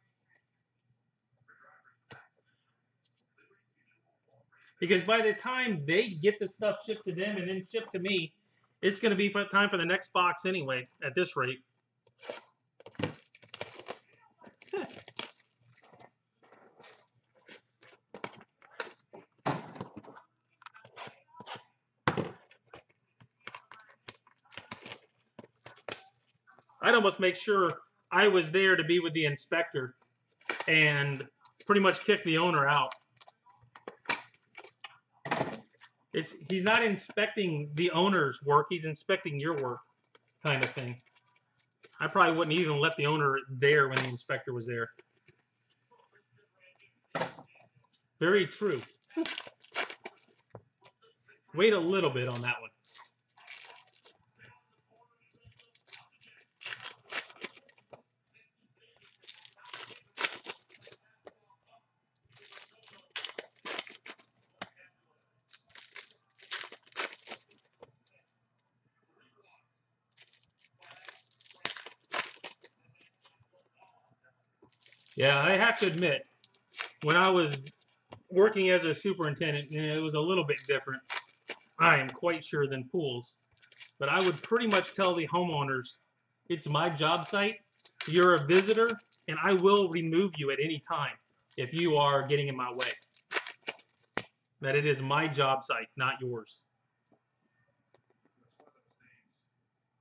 Because by the time they get the stuff shipped to them and then shipped to me, it's going to be time for the next box anyway, at this rate. I'd almost make sure I was there to be with the inspector and pretty much kick the owner out. He's not inspecting the owner's work, he's inspecting your work, kind of thing. I probably wouldn't even let the owner there when the inspector was there. Very true. Wait a little bit on that one. Yeah, I have to admit, when I was working as a superintendent, it was a little bit different, I am quite sure, than pools. But I would pretty much tell the homeowners, it's my job site, you're a visitor, and I will remove you at any time if you are getting in my way. That it is my job site, not yours.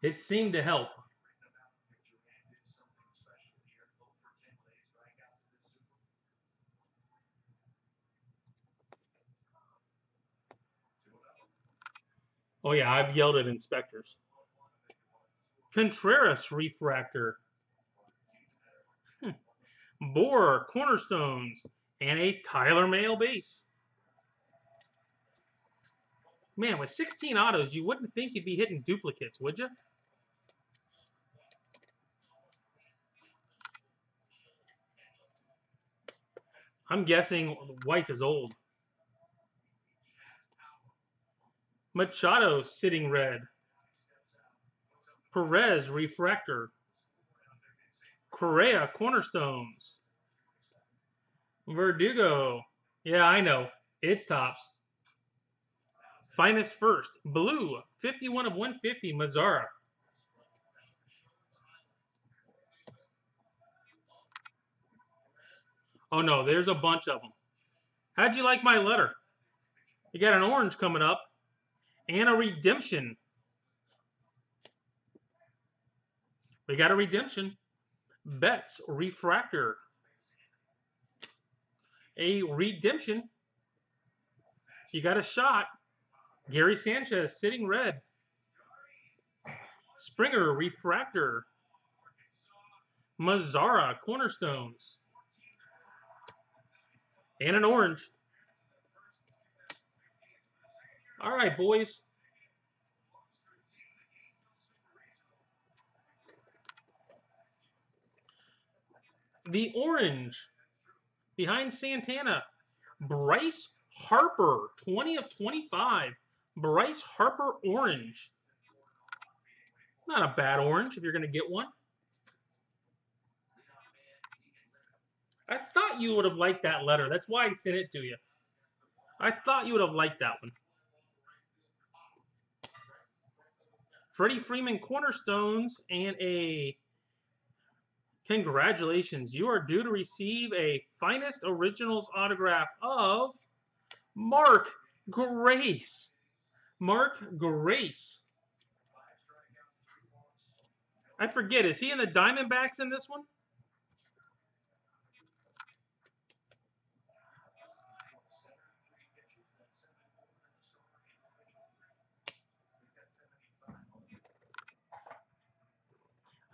It seemed to help. Oh yeah, I've yelled at inspectors. Contreras refractor. Bohr cornerstones and a Tyler Mahle base. Man, with 16 autos, you wouldn't think you'd be hitting duplicates, would you? I'm guessing the wife is old. Machado sitting red. Perez refractor. Correa cornerstones. Verdugo. Yeah, I know. It's tops. Finest first. Blue. 51 of 150. Mazara. Oh no, there's a bunch of them. How'd you like my letter? You got an orange coming up and a redemption. We got a redemption. Betts refractor. A redemption. You got a shot. Gary Sanchez sitting red. Springer refractor. Mazara cornerstones. And an orange. All right, boys. The orange behind Santana. Bryce Harper, 20 of 25. Bryce Harper orange. Not a bad orange if you're going to get one. I thought you would have liked that letter. That's why I sent it to you. I thought you would have liked that one. Freddie Freeman cornerstones and a congratulations. You are due to receive a Finest Originals autograph of Mark Grace. Mark Grace. I forget, is he in the Diamondbacks in this one?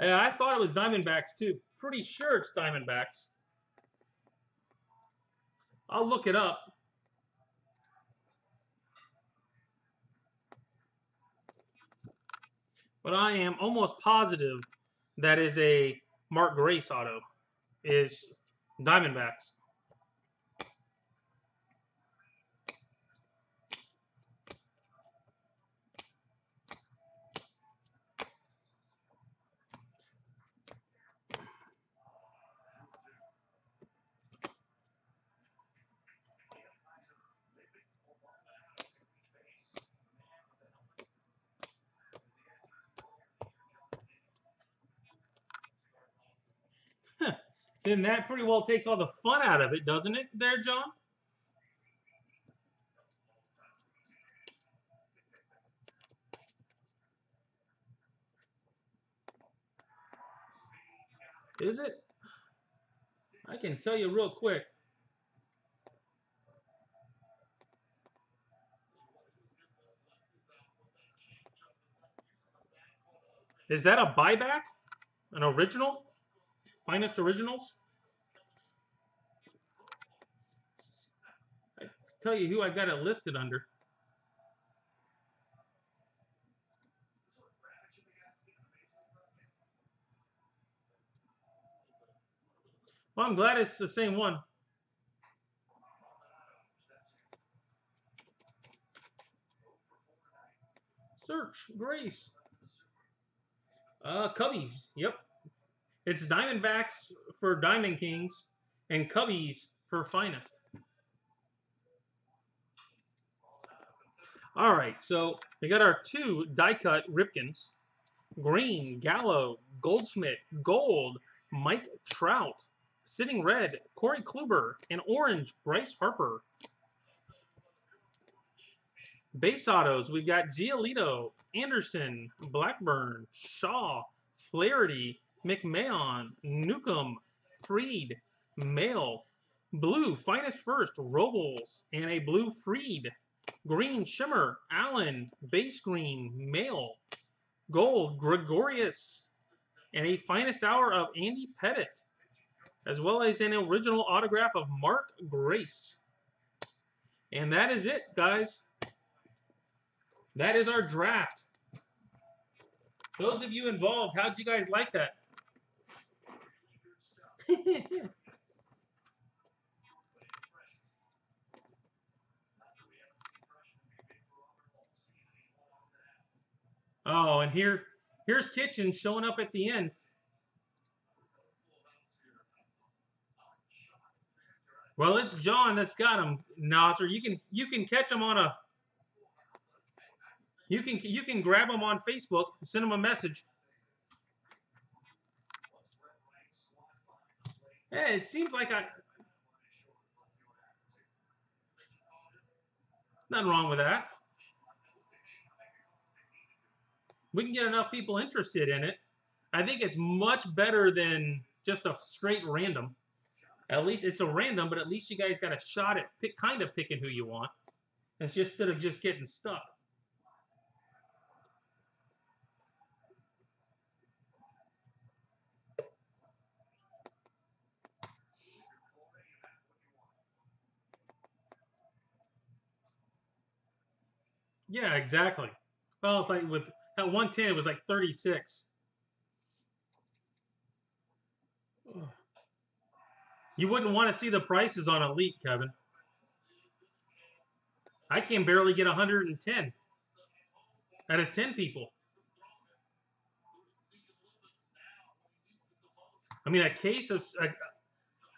Yeah, I thought it was Diamondbacks too. Pretty sure it's Diamondbacks. I'll look it up. But I am almost positive that is a Mark Grace auto. Is Diamondbacks. Then that pretty well takes all the fun out of it, doesn't it, there, John? Is it? I can tell you real quick. Is that a buyback? An original? Finest Originals? I tell you who I got it listed under. Well, I'm glad it's the same one. Search Grace. Cubbies. Yep. It's Diamondbacks for Diamond Kings and Cubbies for Finest. All right, so we got our two die-cut Ripkins. Green, Gallo, Goldschmidt, Gold, Mike Trout, sitting red, Corey Kluber, and orange, Bryce Harper. Base autos, we've got Giolito, Anderson, Blackburn, Shaw, Flaherty, McMahon, Newcomb, Freed, Mail, blue, finest first, Robles, and a blue Freed. Green, Shimmer, Allen, base green, Mail, gold, Gregorius, and a finest hour of Andy Pettit, as well as an original autograph of Mark Grace. And that is it, guys. That is our draft. Those of you involved, how'd you guys like that? Oh, and here's Kitchen showing up at the end. Well, it's John that's got him, Nasser. You can catch him on a. You can grab him on Facebook, send him a message. Hey, it seems like nothing wrong with that. We can get enough people interested in it. I think it's much better than just a straight random. At least it's a random, but at least you guys got a shot at kind of picking who you want. It's just instead of just getting stuck. Yeah, exactly. Well, it's like with at 110, it was like 36. You wouldn't want to see the prices on Elite, Kevin. I can barely get 110 out of 10 people. I mean, a case is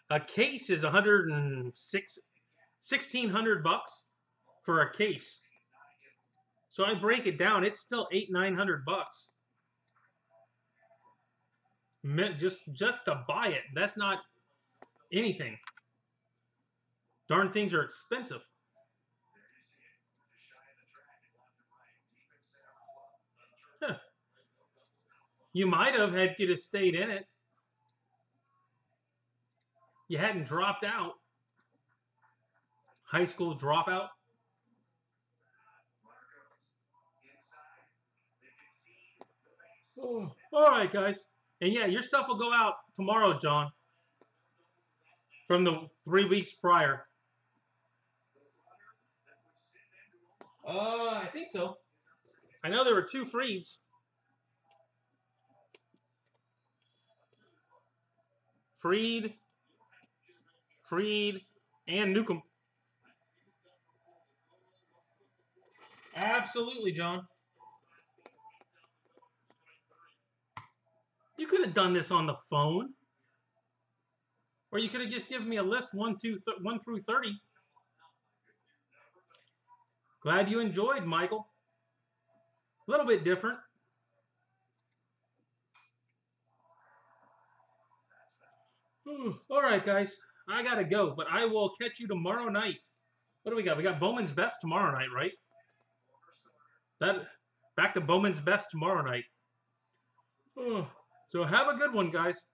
1,600 bucks for a case. So I break it down, it's still $800-900 bucks. Just to buy it. That's not anything. Darn things are expensive. Huh. You might have had you just stayed in it. You hadn't dropped out. High school dropout. Oh, all right, guys. And yeah, your stuff will go out tomorrow, John. From the 3 weeks prior. I think so. I know there were 2 Freeds. Freed, and Newcomb. Absolutely, John. You could have done this on the phone. Or you could have just given me a list 1 through 30. Glad you enjoyed, Michael. A little bit different. All right, guys. I got to go, but I will catch you tomorrow night. What do we got? We got Bowman's Best tomorrow night, right? Back to Bowman's Best tomorrow night. So have a good one, guys.